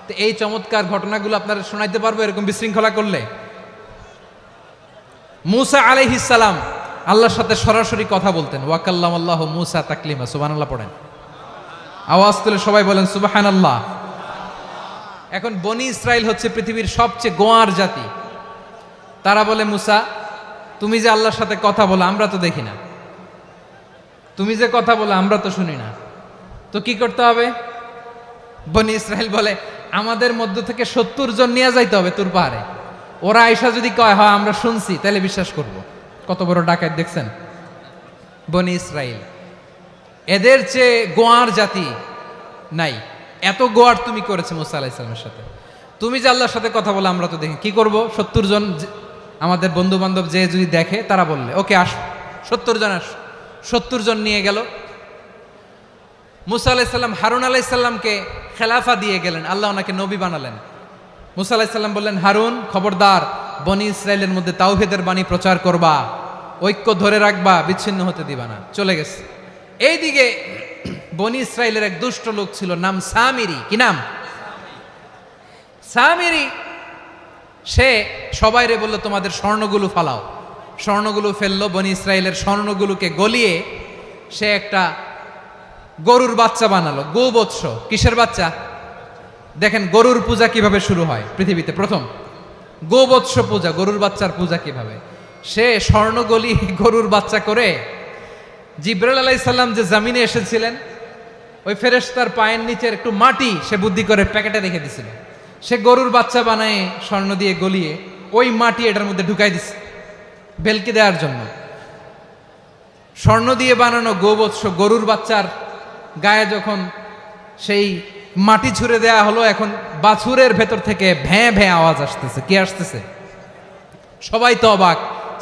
Speaker 1: তো এই চমৎকার ঘটনাগুলো আপনারা শোনাইতে পারবো এরকম বিশৃঙ্খলা করলে? মূসা আলাইহিস সালাম আল্লাহর সাথে সরাসরি কথা বলতেন। ওয়াকাল্লামাল্লাহু মূসা তাকলিমা। সুবহানাল্লাহ পড়েন, আওয়াজ তুলে সবাই বলেন সুবহানাল্লাহ। এখন বনি ইসরাইল হচ্ছে পৃথিবীর সবচেয়ে গোয়ার জাতি। তারা বলে, মূসা তুমি যে আল্লাহর সাথে কথা বলো আমরা তো দেখি না, তুমি যে কথা বলো আমরা তো শুনি না, তো কি করতে হবে? বনি ইসরাইল বলে, আমাদের মধ্য থেকে 70 জন নিয়ে যাইতে হবে তুর পাহাড়ে। ওরা আয়েশা যদি কয় হয় আমরা শুনছি, তাহলে বিশ্বাস করব। কত বড় ডাকাত দেখছেন বনি ইসরাইল। এদের চেয়ে গোয়ার জাতি নাই। এত গোয়ার তুমি করেছে মুসা আলাইহিস সালামের সাথে। তুমি যে আল্লাহর সাথে কথা বলে আমরা তো দেখি, কি করব? 70 জন আমাদের বন্ধু বান্ধব যে যদি দেখে, তারা বললে ওকে আস, 70 জন আস। 70 জন নিয়ে গেল। মুসা আলাইহিস সালাম হারুন আলাইহিস সালামকে খেলাফা দিয়ে গেলেন, আল্লাহ ওনাকে নবী বানালেন। মুসা আলাইহিস সালাম বললেন, হারুন খবরদার, বনি ইসরাইলের মধ্যে তাওহীদের বাণী প্রচার করবা, ঐক্য ধরে রাখবা, বিচ্ছিন্ন হতে দিবা না। চলে গেছে। এইদিকে বনি ইসরাইলের এক দুষ্ট লোক ছিল, নাম সামিরি। কি নাম? সামিরি। সে সবাইরে বলল তোমাদের স্বর্ণগুলো ফালাও। স্বর্ণগুলো ফেললো। বনি ইসরাইলের স্বর্ণগুলোকে গলিয়ে সে একটা গরুর বাচ্চা বানালো। গোবৎস। কিসের বাচ্চা? দেখেন গরুর পূজা কিভাবে শুরু হয় পৃথিবীতে প্রথম। গোবৎস পূজা, গরুর বাচ্চার পূজা কিভাবে। সে স্বর্ণ গলি গরুর বাচ্চা করে জিবরাইল আলাইহিস সালাম যে জমিনে এসেছিলেন, ওই ফেরেশতার পায়ের নিচের একটু মাটি সে বুদ্ধি করে প্যাকেটে রেখে দিছিল। সে গরুর বাচ্চা বানায় স্বর্ণ দিয়ে গলিয়ে ওই মাটি এটার মধ্যে ঢুকাই দিছে ভেলকি দেওয়ার জন্য। স্বর্ণ দিয়ে বানানো গোবৎস গরুর বাচ্চার গায়ে যখন সেই মাটি ছুঁড়ে দেয়া হলো, এখন বাছুরের ভেতর থেকে ভ্যাঁ ভ্যাঁ আওয়াজ আসতেছে। কি আসতেছে? সবাই তো অবাক।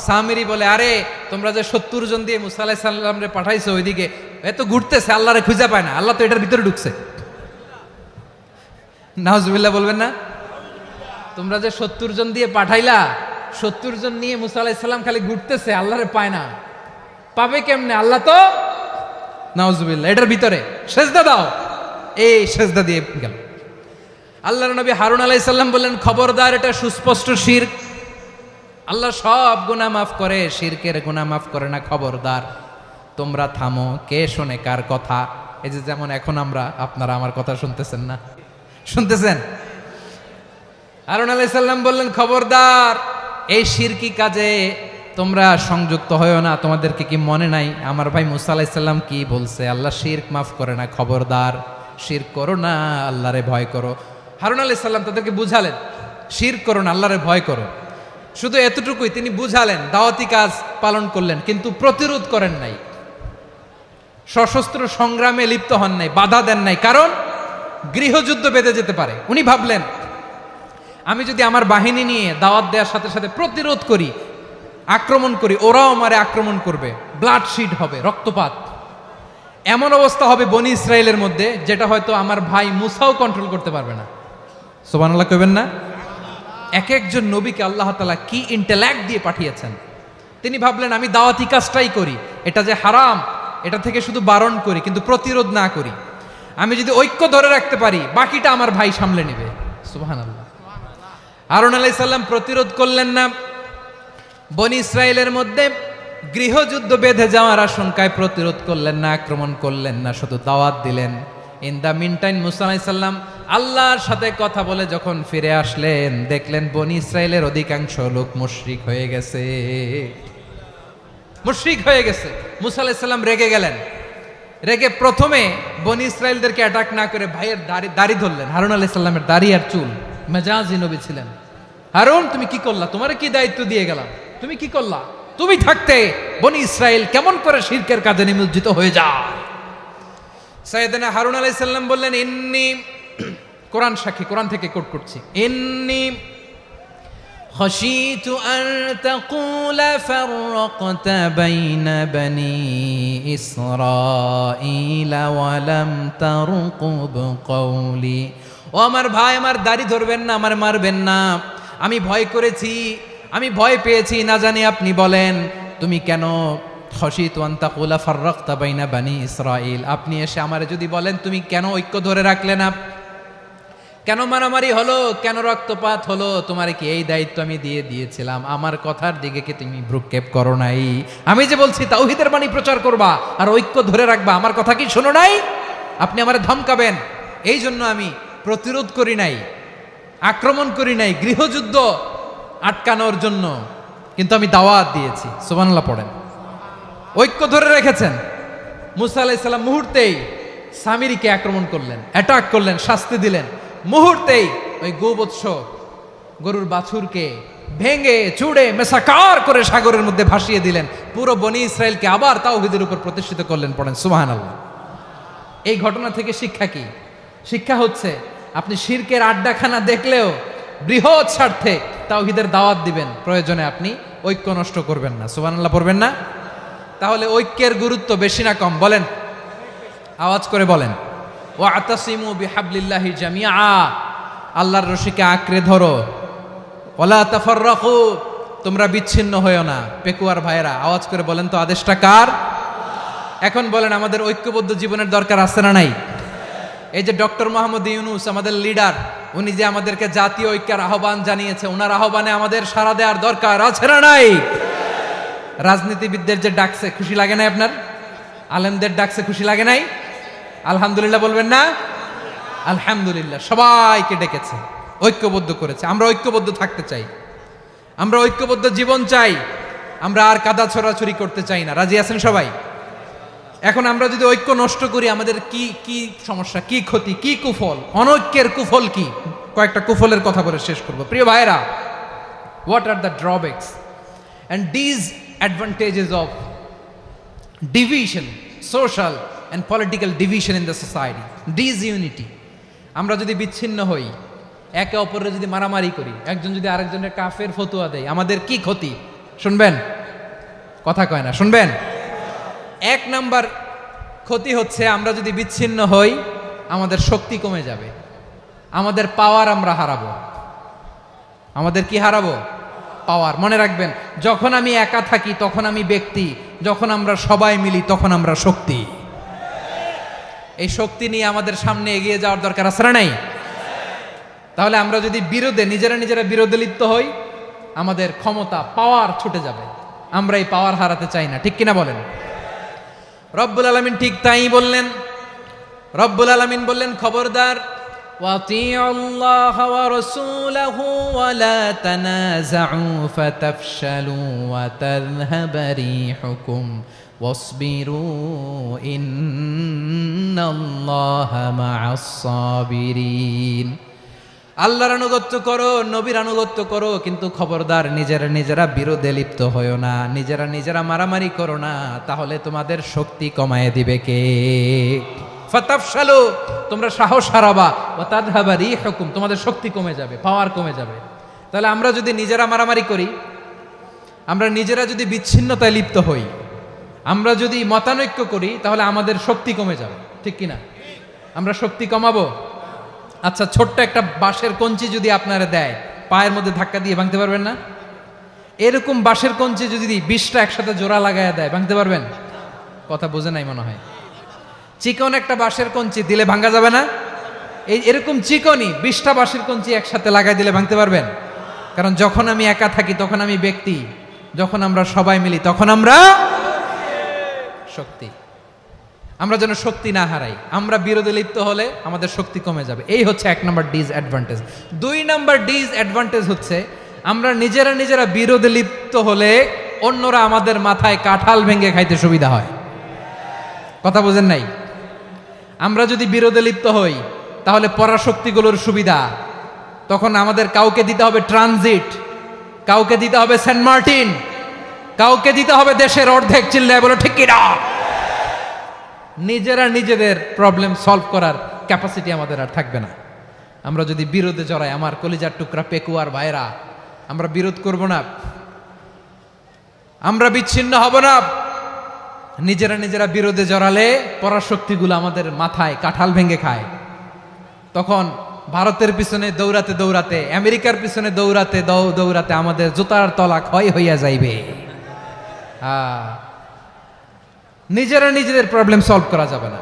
Speaker 1: সামিরি বলে, আরে তোমরা যে 70 জন দিয়ে মুসা আলাইহিস সালামরে পাঠাইছো, ওইদিকে এত ঘুরতেছে, আল্লাহরে খুঁজে পায় না, আল্লাহ তো এটার ভিতরে ঢুকছে। নাউজুবিল্লাহ বলবেন না? তোমরা যে 70 জন দিয়ে পাঠাইলা, 70 জন নিয়ে মুসা আলাইহিস সালাম খালি ঘুরতেছে, আল্লাহরে পায় না। পাবে কেমনে? আল্লাহ তো, নাউজুবিল্লাহ, এটার ভিতরে সেজদা দাও। এই সেজদা দিয়ে গেল। আল্লাহর নবী হারুন আলাইহিস সালাম বললেন, খবরদার, এটা সুস্পষ্ট শিরক। আল্লাহ সব গুনাহ মাফ করে, শিরকের গুনাহ মাফ করে না। খবরদার, তোমরা থামো। কে শোনে কার কথা? এই যে যেমন এখন আপনারা আমার কথা শুনতেছেন না? শুনতেছেন? হারুন আলাইহিস সালাম বললেন, খবরদার, এই শিরকি কাজে তোমরা সংযুক্ত হয়ো না। তোমাদেরকে কি মনে নাই আমার ভাই মুসা আলাইহিস সালাম কি বলছে? আল্লাহ শিরক মাফ করে না। খবরদার, শিরক করো না, আল্লাহরে ভয় করো। হারুন আলাইহিস সালাম তাদেরকে বুঝালেন, শিরক করো না, আল্লাহরে ভয় করো। শুধু এতটুকুই তিনি বুঝালেন, দাওয়াতি কাজ পালন করলেন, কিন্তু প্রতিরোধ করেন নাই, সশস্ত্র সংগ্রামে লিপ্ত হন নাই, বাধা দেন নাই। কারণ গৃহযুদ্ধ বেঁধে যেতে পারে। উনি ভাবলেন, আমি যদি আমার বাহিনী নিয়ে দাওয়াত দেওয়ার সাথে সাথে প্রতিরোধ করি, আক্রমণ করি, ওরাও আমারে আক্রমণ করবে, ব্লাডশিড হবে, রক্তপাত। এমন অবস্থা হবে বনি ইসরায়েলের মধ্যে যেটা হয়তো আমার ভাই মুসাও কন্ট্রোল করতে পারবে না। সুবহানাল্লাহ কইবেন না? এক একজন নবীকে আল্লাহ তাআলা কি ইন্টেলেক্ট দিয়ে পাঠিয়েছেন। তিনি ভাবলেন আমি দাওয়াতি কাজটাই করি, এটা যে হারাম এটা থেকে শুধু বারণ করি কিন্তু প্রতিরোধ না করি। আমি যদি ঐক্য ধরে রাখতে পারি বাকিটা আমার ভাই সামলে নেবে। সুবহানাল্লাহ। হারুন আলাইহিস সালাম প্রতিরোধ করলেন না, বনি ইসরায়েলের মধ্যে গৃহযুদ্ধ বেঁধে যাওয়ার আশঙ্কায় প্রতিরোধ করলেন না, আক্রমণ করলেন না, শুধু দাওয়াত দিলেন। ইন দা মিন টাইম মুসা আলাইহিস সালাম আল্লাহর সাথে কথা বলে যখন ফিরে আসলেন দেখলেন বনি ইসরায়েলের অধিকাংশ লোক মুশরিক হয়ে গেছে, মুশরিক হয়ে গেছে। মুসা আলাইহিস সালাম রেগে গেলেন, রেগে প্রথমে বনি ইসরায়েলদেরকে অ্যাটাক না করে ভাইয়ের দাড়ি ধরলেন। হারুন আলাইহিস সালামের দাড়ি আর চুল, মেজাজি নবী ছিলেন। হারুন তুমি কি করলা? তোমার কি দায়িত্ব দিয়ে গেলাম, তুমি কি করলা? তুমি থাকতে বনি ইসরায়েল কেমন করে শিরকের কাজে নিমজ্জিত হয়ে যায়? সাইয়েদনা হারুন আলাইহিস সালাম বললেন ইন্নী, কোরআন সাক্ষী, কোরআন থেকে কোট করছি, ইন্নী খাশিতু আন তাকুলা ফাররাকতা বাইনা বনি ইসরাঈলা ওয়া লাম তারকুব কওলি। ও আমার ভাই, আমার দাড়ি ধরবেন না, আমার মারবেন না। আমি ভয় করেছি, আমি ভয় পেয়েছি, না জানি আপনি বলেন তুমি কেন খাশিতু আন তাকুলা ফাররাকতা বাইনা বনি ইসরাঈল, আপনি এসে আমারে যদি বলেন তুমি কেন ঐক্য ধরে রাখলে না, কেন মারামারি হলো, কেন রক্তপাত হলো, তোমার কি এই দায়িত্ব আমি দিয়ে দিয়েছিলাম? আমার কথার দিকে কি তুমি ভ্রুক্ষেপ করো নাই? আমি যে বলছি তাওহীদের বাণী প্রচার করবা আর ঐক্য ধরে রাখবা, আমার কথা কি শোনো নাই? আপনি আমারে ধমকাবেন, এই জন্য আমি প্রতিরোধ করি নাই, আক্রমণ করি নাই, গৃহযুদ্ধ আটকানোর জন্য কিন্তু আমি দাওয়াত দিয়েছি। সুবহানাল্লাহ পড়েন। ঐক্য ধরে রেখেছেন। মুসা আলাইহিস সালাম মুহূর্তেই সামিরীকে আক্রমণ করলেন, অ্যাটাক করলেন, শাস্তি দিলেন। মুহূর্তেই ওই গোবৎস গরুর বাছুরকে ভেঙে চুড়ে মেসাকার করে সাগরের মধ্যে ভাসিয়ে দিলেন। পুরো বনি ইসরায়েলকে আবার তাওহীদের উপর প্রতিষ্ঠিত করলেন। পড়েন সুবহানাল্লাহ। এই ঘটনা থেকে শিক্ষা কি? শিক্ষা হচ্ছে আপনি শিরকের আড্ডাখানা দেখলেও বৃহৎ স্বার্থে তাওহীদের দাওয়াত দিবেন, প্রয়োজনে আপনি ঐক্য নষ্ট করবেন না। সুবহানাল্লাহ পড়বেন না? তাহলে ঐক্যের গুরুত্ব বেশি না কম? বলেন, আওয়াজ করে বলেন। ওয়াতাসিমু বিহাবলিল্লাহি জামিআ, আল্লাহর রশিকে আঁকড়ে ধরো। ওয়ালা তাফাররাকু, তোমরা বিচ্ছিন্ন হয়ো না। পেকুয়ার ভাইয়েরা আওয়াজ করে বলেন তো আদেশটা কার? এখন বলেন আমাদের ঐক্যবদ্ধ জীবনের দরকার আছে না নাই? এই যে ডক্টর মোহাম্মদ ইউনূস আমাদের লিডার, উনি যে আমাদেরকে জাতীয় ঐক্যের আহ্বান জানিয়েছে, ওনার আহ্বানে আমাদের সাড়া দেওয়ার দরকার আছে না নাই? রাজনীতিবিদদের যে ডাকছে খুশি লাগে নাই আপনার? আলেমদের ডাকছে খুশি লাগে নাই? আলহামদুলিল্লাহ বলবেন না? আলহামদুলিল্লাহ, সবাইকে ডেকেছে, ঐক্যবদ্ধ করেছে। আমরা ঐক্যবদ্ধ থাকতে চাই, আমরা ঐক্যবদ্ধ জীবন চাই, আমরা আর কাদা ছড়াছড়ি করতে চাই না। রাজি আছেন সবাই? এখন আমরা যদি ঐক্য নষ্ট করি আমাদের কি কি সমস্যা, কি ক্ষতি, কি কুফল? অনৈক্যের কুফল কি? কয়েকটা কুফলের কথা বলে শেষ করব। প্রিয় ভাইরা, what are the drawbacks and disadvantages of division, social and political division in the society, disunity? আমরা যদি বিচ্ছিন্ন হই, একে অপরের যদি মারামারি করি, একজন যদি আরেকজনের কাফের ফতোয়া দেয়, আমাদের কি ক্ষতি? শুনবেন? কথা কয় না, শুনবেন? এক নাম্বার ক্ষতি হচ্ছে আমরা যদি বিচ্ছিন্ন হই আমাদের শক্তি কমে যাবে, আমাদের পাওয়ার আমরা হারাবো। আমাদের কি হারাবো? পাওয়ার। মনে রাখবেন, যখন আমি একা থাকি তখন আমি ব্যক্তি, যখন আমরা সবাই মিলি তখন আমরা শক্তি। এই শক্তি নিয়ে আমাদের সামনে এগিয়ে যাওয়ার দরকার আছে না নাই? তাহলে আমরা যদি নিজেরা বিরোধে লিপ্ত হই আমাদের ক্ষমতা, পাওয়ার ছুটে যাবে। আমরা এই পাওয়ার হারাতে চাই না, ঠিক কিনা বলেন? রব্বুল আলামিন ঠিক তাই বললেন। রব্বুল আলামিন বললেন খবরদার, ওয়াতিউল্লাহ ওয়া রাসূলাহু ওয়া লা তানাযাউ ফাতাফশালু ওয়া তাযহাবা রিহুকুম ওয়াসবিরু ইন্নাল্লাহা মা'আস সাবিরিন। আল্লাহর আনুগত্য করো, নবীর আনুগত্য করো, কিন্তু খবরদার নিজেরা বিরোধে লিপ্ত হয়ো না, নিজেরা মারামারি করো না, তাহলে তোমাদের শক্তি কমায় দিবে কে? ফাতাফশালু, তোমরা সাহস হারাবা, ওয়া তাযহাবা রিহুকুম, তোমাদের শক্তি কমে যাবে, পাওয়ার কমে যাবে। তাহলে আমরা যদি নিজেরা মারামারি করি, আমরা নিজেরা যদি বিচ্ছিন্নতায় লিপ্ত হই, আমরা যদি মতানৈক্য করি তাহলে আমাদের শক্তি কমে যাবে, ঠিক কিনা? আমরা শক্তি কমাবো। আচ্ছা, ছোট্ট একটা বাঁশের কঞ্চি যদি আপনারা দেয়, পায়ের মধ্যে ধাক্কা দিয়ে ভাঙতে পারবেন না? এরকম বাঁশের কঞ্চি যদি 20টা একসাথে জোড়া লাগাইয়া দেয়, ভাঙতে পারবেন? কথা বোঝে নাই মনে হয়। চিকন একটা বাঁশের কঞ্চি দিলে ভাঙা যাবে না? এরকম চিকনই 20টা বাঁশের কঞ্চি একসাথে লাগাই দিলে ভাঙতে পারবেন? কারণ যখন আমি একা থাকি তখন আমি ব্যক্তি, যখন আমরা সবাই মিলি তখন আমরা শক্তি। আমরা যেন শক্তি না হারাই। আমরা বিরোধে লিপ্ত হলে আমাদের শক্তি কমে যাবে। এই হচ্ছে 1 নম্বর ডিসঅ্যাডভান্টেজ। 2 নম্বর ডিসঅ্যাডভান্টেজ হচ্ছে আমরা নিজেরা বিরোধে লিপ্ত হলে অন্যরা আমাদের মাথায় কাঁঠাল ভেঙে খাইতে সুবিধা হয়। কথা বোঝেন নাই? আমরা যদি বিরোধে লিপ্ত হই তাহলে পরাশক্তিগুলোর সুবিধা, তখন আমাদের কাউকে দিতে হবে ট্রানজিট, কাউকে দিতে হবে সেন্ট মার্টিন, কাউকে দিতে হবে দেশের অর্ধেক। চিল্লায় বলো ঠিক কিনা? নিজেরা নিজেদের প্রবলেম সলভ করার ক্যাপাসিটি আমাদের আর থাকবে না। আমরা যদি বিরোধে জড়াই, আমার কলিজার টুকরা পেকুয়ার ভাইরা, আমরা বিরোধ করব না, আমরা বিচ্ছিন্ন হব না। নিজেরা বিরোধে জড়ালে পরাশক্তিগুলো আমাদের মাথায় কাঁঠাল ভেঙে খায়। তখন ভারতের পিছনে দৌড়াতে দৌড়াতে, আমেরিকার পিছনে দৌড়াতে দৌড়াতে আমাদের জুতার তলা ক্ষয় হইয়া যাইবে। নিজেরা নিজেদের প্রবলেম সলভ করা যাবে না।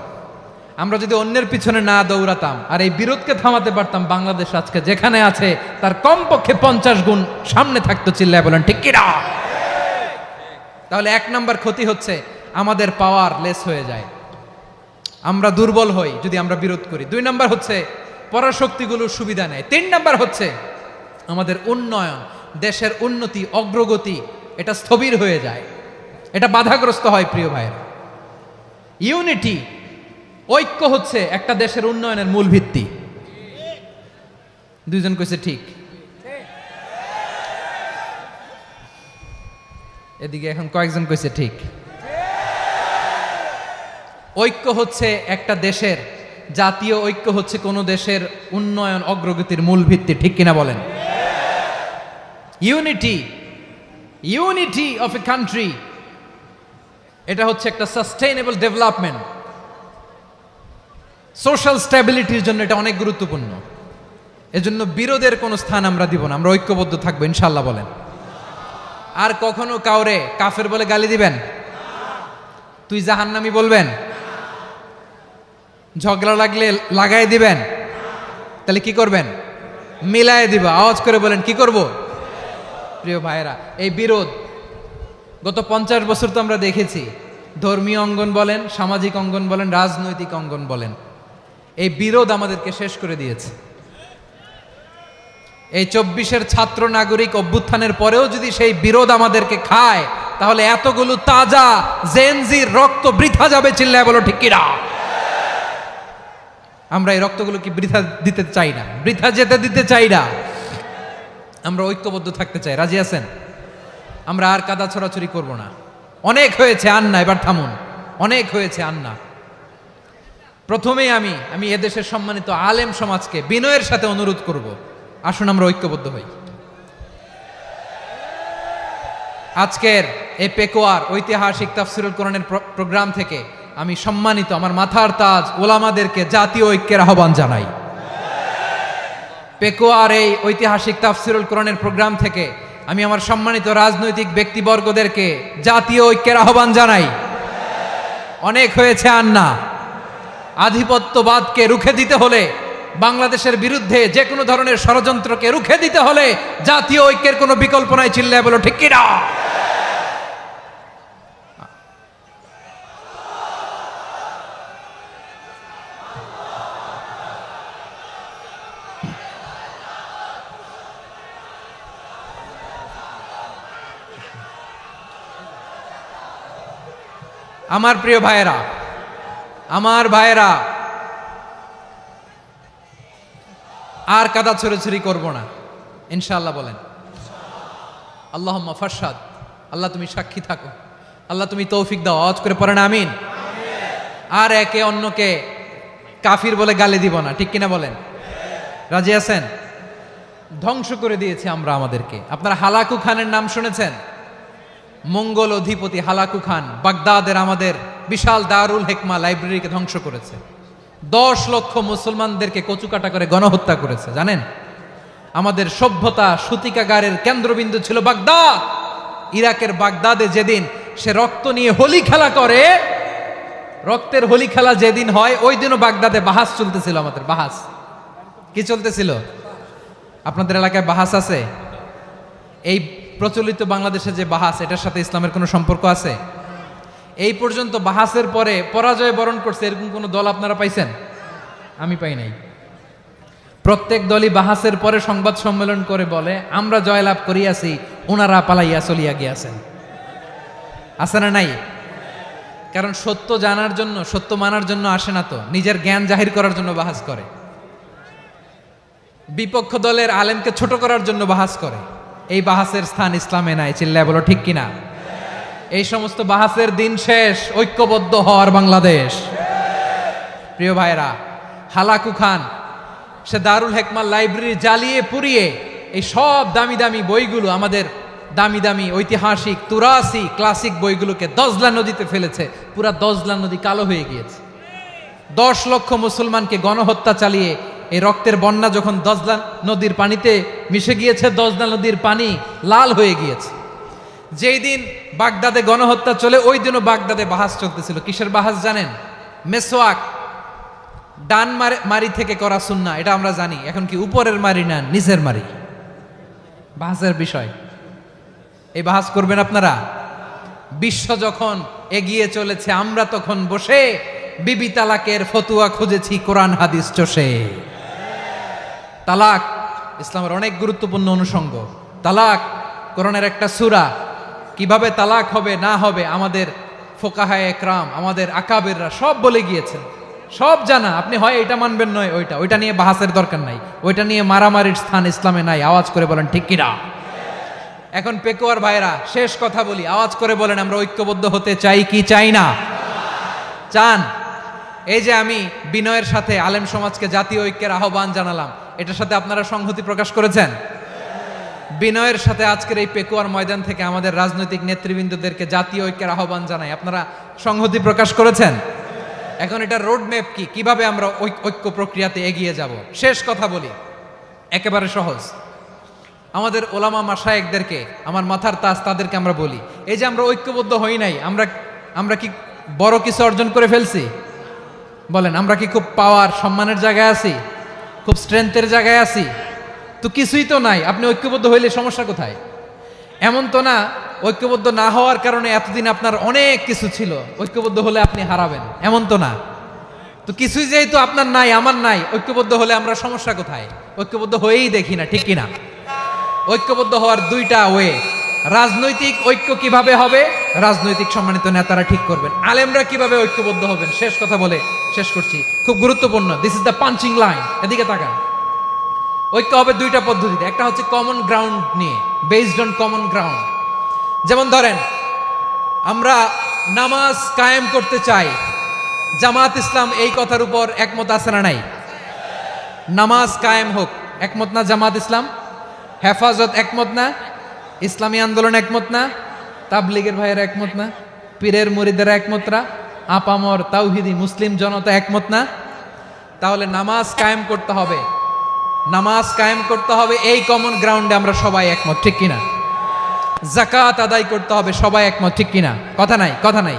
Speaker 1: আমরা যদি অন্যের পিছনে না দৌড়াতাম আর এই বিরোধকে থামাতে পারতাম, বাংলাদেশ আজকে যেখানে আছে তার কমপক্ষে 50 গুণ সামনে থাকতো। চিল্লায় বলেন ঠিক কিনা? তাহলে 1 নম্বর ক্ষতি হচ্ছে আমাদের পাওয়ার লেস হয়ে যায়, আমরা দুর্বল হই যদি আমরা বিরোধ করি। 2 নম্বর হচ্ছে পরাশক্তিগুলোর সুবিধা নেয়। 3 নম্বর হচ্ছে আমাদের উন্নয়ন, দেশের উন্নতি, অগ্রগতি এটা স্থবির হয়ে যায়, এটা বাধাগ্রস্ত হয়। প্রিয় ভাইয়েরা, ইউনিটি, ঐক্য হচ্ছে একটা দেশের উন্নয়নের মূল ভিত্তি। 2 জন কইছে ঠিক। এদিকে এখন কয়েকজন কইছে ঠিক। ঐক্য হচ্ছে একটা দেশের, জাতীয় ঐক্য হচ্ছে কোন দেশের উন্নয়ন অগ্রগতির মূল ভিত্তি, ঠিক কিনা বলেন? ইউনিটি অফ এ কান্ট্রি, এটা হচ্ছে একটা সাস্টেইনেবল ডেভেলপমেন্ট, সোশ্যাল স্ট্যাবিলিটির জন্য এটা অনেক গুরুত্বপূর্ণ। এজন্য বিরোধের কোনো স্থান আমরা দিব না, আমরা ঐক্যবদ্ধ থাকবো ইনশাআল্লাহ বলেন। আর কখনো কাউরে কাফের বলে গালি দিবেন? তুই জাহান্নামী বলবেন? ঝগড়া লাগলে লাগাই দিবেন? তাহলে কি করবেন? মিলায় দিব। আওয়াজ করে বলেন কি করব? প্রিয় ভাইয়েরা, এই বিরোধ গত 50 বছর তো আমরা দেখেছি। ধর্মীয় অঙ্গন বলেন, সামাজিক অঙ্গন বলেন, রাজনৈতিক অঙ্গন বলেন, এই বিরোধ আমাদেরকে শেষ করে দিয়েছে। এই 24-এর ছাত্র নাগরিক অভ্যুত্থানের পরেও যদি সেই বিরোধ আমাদেরকে খায়, তাহলে এতগুলো তাজা জেনজির রক্ত বৃথা যাবে। চিল্লায় বলো ঠিক কিনা? আমরা এই রক্তগুলো কি বৃথা দিতে চাই না, বৃথা যেতে দিতে চাই না। আমরা ঐক্যবদ্ধ থাকতে চাই। রাজি আছেন? আমরা আর কাদা ছড়াছড়ি করব না। অনেক হয়েছে, আন্না, এবার থামুন। অনেক হয়েছে, আন্না। প্রথমেই আমি এদেশের সম্মানিত আলেম সমাজকে বিনয়ের সাথে অনুরোধ করব, আসুন আমরা ঐক্যবদ্ধ হই। আজকের এই পেকুয়ার ঐতিহাসিক তাফসিরুল কোরআনের প্রোগ্রাম থেকে আমি সম্মানিত আমার মাথার তাজ ওলামাদেরকে জাতীয় ঐক্যের আহ্বান জানাই। পেকুয়ার এই ঐতিহাসিক তাফসিরুল কোরআনের প্রোগ্রাম থেকে আমি আমার সম্মানিত রাজনৈতিক ব্যক্তিবর্গদেরকে জাতীয় ঐক্যের আহ্বান জানাই। অনেক হয়েছে, আন্না। আধিপত্যবাদকে রুখে দিতে হলে, বাংলাদেশের বিরুদ্ধে যে কোনো ধরনের ষড়যন্ত্রকে রুখে দিতে হলে জাতীয় ঐক্যের কোনো বিকল্প নাই। চিল্লায় বলো ঠিক কিনা? আমার প্রিয় ভাইয়েরা, আর কাদা ছড়াছড়ি করব না ইনশাআল্লাহ বলেন। আল্লাহুম্মা ফারশাদ। আল্লাহ তুমি সাক্ষী থাকো, আল্লাহ তুমি তৌফিক দাও। আওয়াজ করে পড়েন আমিন। আর একে অন্যকে কাফির বলে গালি দিব না, ঠিক কিনা বলেন? রাজি আছেন? ধ্বংস করে দিয়েছি আমরা আমাদেরকে। আপনারা হালাকু খানের নাম শুনেছেন? মঙ্গল অধিপতি হালাকু খান বাগদাদের আমাদের বিশাল দারুল হেকমা লাইব্রেরিকে ধ্বংস করেছে। 10 লক্ষ মুসলমানদেরকে কচুকাটা করে গণহত্যা করেছে। জানেন, আমাদের সভ্যতা সূতিকাগারের কেন্দ্রবিন্দু ছিল বাগদাদ। ইরাকের বাগদাদে যেদিন সে রক্ত নিয়ে হোলি খেলা করে, রক্তের হোলি খেলা যেদিন হয়, ওই দিনও বাগদাদে বাহাস চলতেছিল। আমাদের বাহাস কি চলতেছিল? আপনাদের এলাকায় বাহাস আছে? এই প্রচলিত বাংলাদেশে যে বাহাস, এটার সাথে ইসলামের কোনো সম্পর্ক আছে? এই পর্যন্ত বাহাসের পরে পরাজয় বরণ করছে এরকম কোন দল আপনারা পাইছেন? আমি পাই নাই। প্রত্যেক দলই বাহাসের পরে সংবাদ সম্মেলন করে বলে, আমরা জয়লাভ করিয়াছি, ওনারা পালাইয়া চলিয়া গিয়াছেন। আছে না নাই? কারণ সত্য জানার জন্য, সত্য মানার জন্য আসে না তো, নিজের জ্ঞান জাহির করার জন্য বাহাস করে। বিপক্ষ দলের আলেমকে ছোট করার জন্য বাহাস করে। এই বাহাসের স্থান ইসলামে নাই। চিল্লায় বলো ঠিক কিনা? এই সমস্ত বাহাসের দিন শেষ। ঐক্যবদ্ধ হওয়ার বাংলাদেশ। প্রিয় ভাইরা, হালাকু খান সে দারুল হেকমা লাইব্রেরি জ্বালিয়ে পুড়িয়ে এই সব দামি দামি বইগুলো, আমাদের দামি দামি ঐতিহাসিক তুরাসি ক্লাসিক বইগুলোকে দজলা নদীতে ফেলেছে। পুরা দজলা নদী কালো হয়ে গিয়েছে। 10 লক্ষ মুসলমানকে গণহত্যা চালিয়ে এই রক্তের বন্যা যখন দজলা নদীর পানিতে মিশে গিয়েছে, দজলা নদীর পানি লাল হয়ে গিয়েছে। যেই দিন বাগদাদে গণহত্যা চলে, ওই দিনও বাগদাদে বাহাস চলতেছিল। কিসের বাহাস জানেন? মেসওয়াক, ডান মারি থেকে করা সুন্নাহ, এটা আমরা জানি। এখন কি উপরের মারি না নিচের মারি? বাহাসের বিষয়। এই বাহাস করবেন আপনারা? বিশ্ব যখন এগিয়ে চলেছে, আমরা তখন বসে বিবি তালাকের ফতুয়া খুঁজেছি কোরআন হাদিস চষে। তালাক ইসলামের অনেক গুরুত্বপূর্ণ অনুষঙ্গ। তালাক কোরআনের একটা সূরা। কিভাবে তালাক হবে না হবে আমাদের ফোকাহায়ে একরাম, আমাদের আকাবেররা সব বলে গিয়েছেন, সব জানা। আপনি হয় এটা মানবেন, নয় ওইটা। ওইটা নিয়ে বাহাসের দরকার নাই, ওইটা নিয়ে মারামারির স্থান ইসলামে নাই। আওয়াজ করে বলেন ঠিক কিনা? এখন পেকুয়ার ভাইরা, শেষ কথা বলি, আওয়াজ করে বলেন আমরা ঐক্যবদ্ধ হতে চাই কি চাই না? চান? এই যে আমি বিনয়ের সাথে আলেম সমাজকে জাতীয় ঐক্যের আহ্বান জানালাম, এটার সাথে আপনারা সংহতি প্রকাশ করেছেন? বিনয়ের সাথে আজকের এই পেকুয়ার ময়দান থেকে আমাদের রাজনৈতিক নেতৃবৃন্দদেরকে জাতীয় ঐক্যের আহ্বান জানাই, আপনারা সংহতি প্রকাশ করেছেন? এখন এটা রোডম্যাপ কি, কিভাবে আমরা ঐক্য প্রক্রিয়াতে এগিয়ে যাব? শেষ কথা বলি, একেবারে সহজ। আমাদের ওলামা মাশায়েখদেরকে, আমার মাথার তাজ, তাদেরকে আমরা বলি, এই যে আমরা ঐক্যবদ্ধ হই নাই, আমরা কি বড় কিছু অর্জন করে ফেলছি? বলেন, আমরা কি খুব পাওয়ার সম্মানের জায়গায় আছি? খুব স্ট্রেংথের জায়গায় আছি? তো কিছুই তো নাই। আপনি ঐক্যবদ্ধ হইলে সমস্যা কোথায়? এমন তো না ঐক্যবদ্ধ না হওয়ার কারণে এতদিন আপনার অনেক কিছু ছিল, ঐক্যবদ্ধ হলে আপনি হারাবেন, এমন তো না। তো কিছুই যেহেতু আপনার নাই, আমার নাই, ঐক্যবদ্ধ হলে আমরা সমস্যা কোথায়? ঐক্যবদ্ধ হয়েই দেখি না, ঠিক কিনা? ঐক্যবদ্ধ হওয়ার দুইটা ওয়ে। রাজনৈতিক ঐক্য কিভাবে হবে? রাজনৈতিক সম্মানিত নেতারা ঠিক করবেন। আলেমরা কিভাবে ঐক্যবদ্ধ হবেন? শেষ কথা বলে শেষ করছি, খুব গুরুত্বপূর্ণ। This is the punching line. এদিকে তাকান। ঐক্য হবে দুইটা পদ্ধতিতে। একটা হচ্ছে কমন গ্রাউন্ড নিয়ে, বেসড অন কমন গ্রাউন্ড। যেমন ধরেন, আমরা নামাজ কায়েম করতে চাই, জামাত ইসলাম এই কথার উপর একমত আছে না নাই? নামাজ কায়েম হোক, একমত না জামাত ইসলাম? হেফাজত একমত না? ইসলামী আন্দোলন একমত না? তাবলীগের ভাইয়েরা একমত না? পীরের মুরিদেরা একমত না? আপামর তাওহিদি মুসলিম জনতা একমত না? তাহলে নামাজ কায়েম করতে হবে, নামাজ কায়েম করতে হবে এই কমন গ্রাউন্ডে আমরা সবাই একমত, ঠিক কিনা? যাকাত আদায় করতে হবে, সবাই একমত, ঠিক কিনা? কথা নাই, কথা নাই।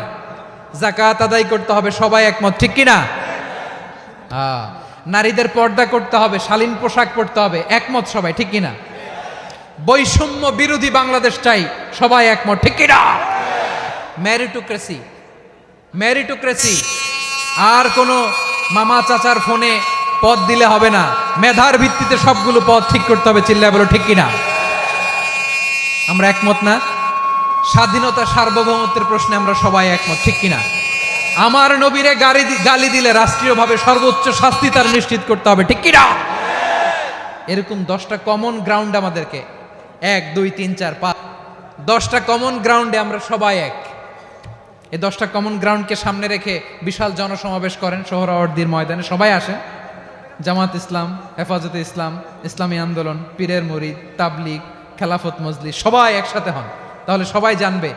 Speaker 1: যাকাত আদায় করতে হবে, সবাই একমত, ঠিক কিনা? নারীদের পর্দা করতে হবে, শালীন পোশাক পরতে হবে, একমত সবাই, ঠিক কিনা? বৈষম্য বিরোধী বাংলাদেশ চাই, সবাই একমত, ঠিক কিনা? Meritocracy, meritocracy. আর কোনো মামা চাচার ফোনে পদ দিলে হবে না, মেধার ভিত্তিতে সবগুলো পদ ঠিক করতে হবে। চিল্লায় বলো ঠিক কিনা? আমরা একমত না? স্বাধীনতা সার্বভৌমত্বের প্রশ্নে আমরা সবাই একমত, ঠিক কিনা? আমার নবীরে গালি দিলে রাষ্ট্রীয়ভাবে সর্বোচ্চ শাস্তি তার নিশ্চিত করতে হবে, ঠিক কিনা? এরকম 10টা কমন গ্রাউন্ড আমাদেরকে, 1 2 3 4 5, 10টা কমন গ্রাউন্ডে আমরা সবাই এক। এই 10টা কমন গ্রাউন্ডকে সামনে রেখে বিশাল জনসমাবেশ করেন সোহরাওয়ার্দীর ময়দানে, সবাই আসেন। জামাত ইসলাম, হেফাজতে ইসলাম, ইসলামী আন্দোলন, পীরের মুরিদ, তাবলীগ, খেলাফত মজলিস, সবাই একসাথে হন। তাহলে সবাই জানবে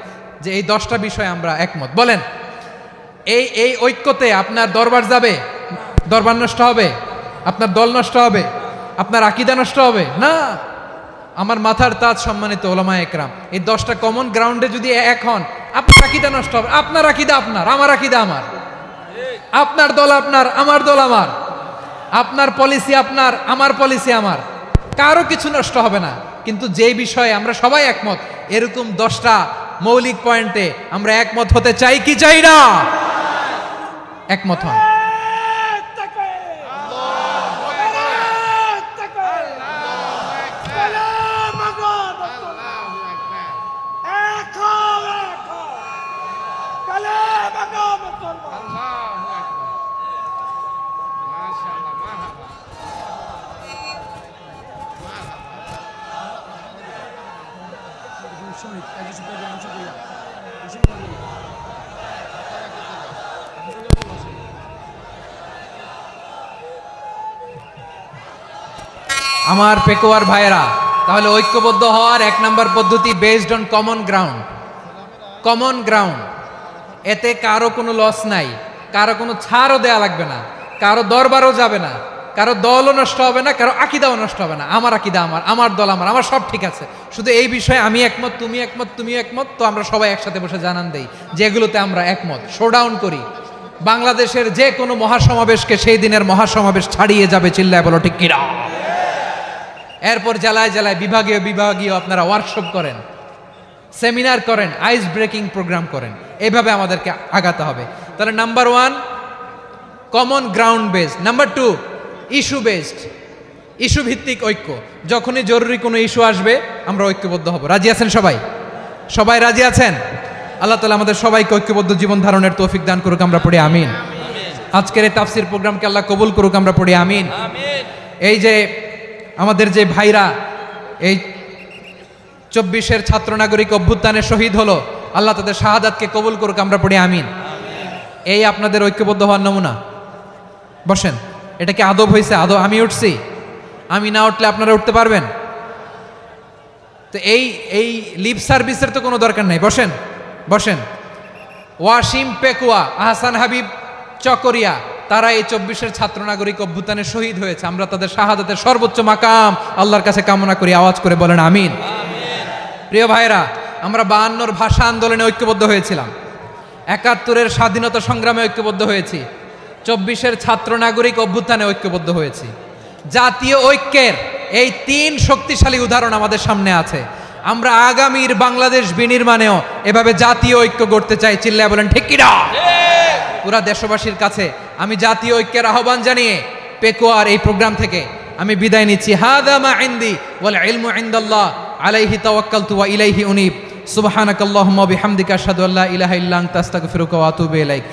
Speaker 1: যে এই 10টা বিষয়ে আমরা একমত। বলেন, এই ঐক্যতে আপনার দরবার যাবে? দরবার নষ্ট হবে? আপনার দল নষ্ট হবে? আপনার আকীদা নষ্ট হবে? না। আমার মাথার তাজ সম্মানিত ওলামায়ে একরাম, এই 10টা কমন গ্রাউন্ডে যদি এক হন, আপনার আকীদা নষ্ট হবে। আপনার আকীদা আপনার, আমার আকীদা আমার, আপনার দল আপনার, আমার দল আমার, আপনার পলিসি আপনার, আমার পলিসি আমার, কারো কিছু নষ্ট হবে না। কিন্তু যে বিষয়ে আমরা সবাই একমত, এরকম 10টা মৌলিক পয়েন্টে আমরা একমত হতে চাই কি চাই না? একমত হন। আমার পেকোয়ার ভাইয়েরা, তাহলে ঐক্যবদ্ধ হওয়ার 1 নম্বর পদ্ধতি based on common ground. Common ground, এতে কারো কোনো লস নাই, কারো কোনো ছাড়ও দেয়া লাগবে না, কারো দরবারও যাবে না, কারো দলও নষ্ট হবে না, কারো আকীদাও নষ্ট হবে না। আমার আকীদা আমার, আমার দল আমার, আমার সব ঠিক আছে। শুধু এই বিষয়ে আমি একমত, তুমি একমত, তুমি একমত, তো আমরা সবাই একসাথে বসে জানান দেই যেগুলোতে আমরা একমত, শোডাউন করি। বাংলাদেশের যে কোনো মহাসমাবেশকে সেই দিনের মহাসমাবেশ ছাড়িয়ে যাবে। চিল্লায় বলো ঠিক কিনা? এরপর জেলায় জেলায় বিভাগীয় বিভাগীয় আপনারা ওয়ার্কশপ করেন, সেমিনার করেন, আইস ব্রেকিং প্রোগ্রাম করেন। এইভাবে আমাদেরকে আগাতে হবে। তাহলে number 1 common ground based. Number 2 issue based, issue ভিত্তিক ঐক্য। যখনই জরুরি কোনো ইস্যু আসবে আমরা ঐক্যবদ্ধ হব। রাজি আছেন সবাই? সবাই রাজি আছেন? আল্লাহ তাআলা আমাদের সবাইকে ঐক্যবদ্ধ জীবন ধারণের তৌফিক দান করুক, আমরা পড়ি আমিন। আজকের এই তাফসীর প্রোগ্রামকে আল্লাহ কবুল করুক, আমরা পড়ি আমিন। এই যে আমাদের যে ভাইরা এই 24-এর ছাত্র নাগরিক অভ্যুত্থানে শহীদ হলো, আল্লাহ তাদের শাহাদাতকে কবুল করুক, আমরা পড়ি আমিন। এই আপনাদের ঐক্যবদ্ধ হওয়ার নমুনা। বসেন, এটা কি আদব হয়েছে? আদব আমি উঠছি, আমি না উঠলে আপনারা উঠতে পারবেন? তো এই লিপ সার্ভিসের তো কোনো দরকার নাই। বসেন বসেন। ওয়াসিম পেকুয়া, আহসান হাবিব চকরিয়া, তারা এই 24-এর ছাত্র নাগরিক অভ্যুত্থানে শহীদ হয়েছে। আমরা তাদের শাহাদাতের সর্বোচ্চ মাকাম আল্লাহর কাছে কামনা করি। আওয়াজ করে বলেন আমিন। প্রিয় ভাইরা, আমরা 52-র ভাষা আন্দোলনে ঐক্যবদ্ধ হয়েছিলাম, 71-এর স্বাধীনতা সংগ্রামে ঐক্যবদ্ধ হয়েছি, 24-এর ছাত্র নাগরিক অভ্যুত্থানে ঐক্যবদ্ধ হয়েছি। জাতীয় ঐক্যের এই 3 শক্তিশালী উদাহরণ আমাদের সামনে আছে। আমরা আগামীর বাংলাদেশ বিনির্মাণেও এভাবে জাতীয় ঐক্য গড়তে চাই। চিল্লায় বলেন ঠিক কিনা? পুরা দেশবাসীর কাছে আমি জাতীয় ঐক্যের আহ্বান জানিয়ে পেকুয়ার এই প্রোগ্রাম থেকে আমি বিদায় নিচ্ছি। হাদা মা ইনদি ওয়াল ইলমু ইনদাল্লাহ আলাইহি তাওয়াক্কালতু ওয়া ইলাইহি উনীব। সুবহানাকাল্লাহুম্মা ওয়া বিহামদিকা আশহাদু আল্লা ইলাহা ইল্লা আনতা আস্তাগফিরুকা ওয়া আতুবু ইলাইক।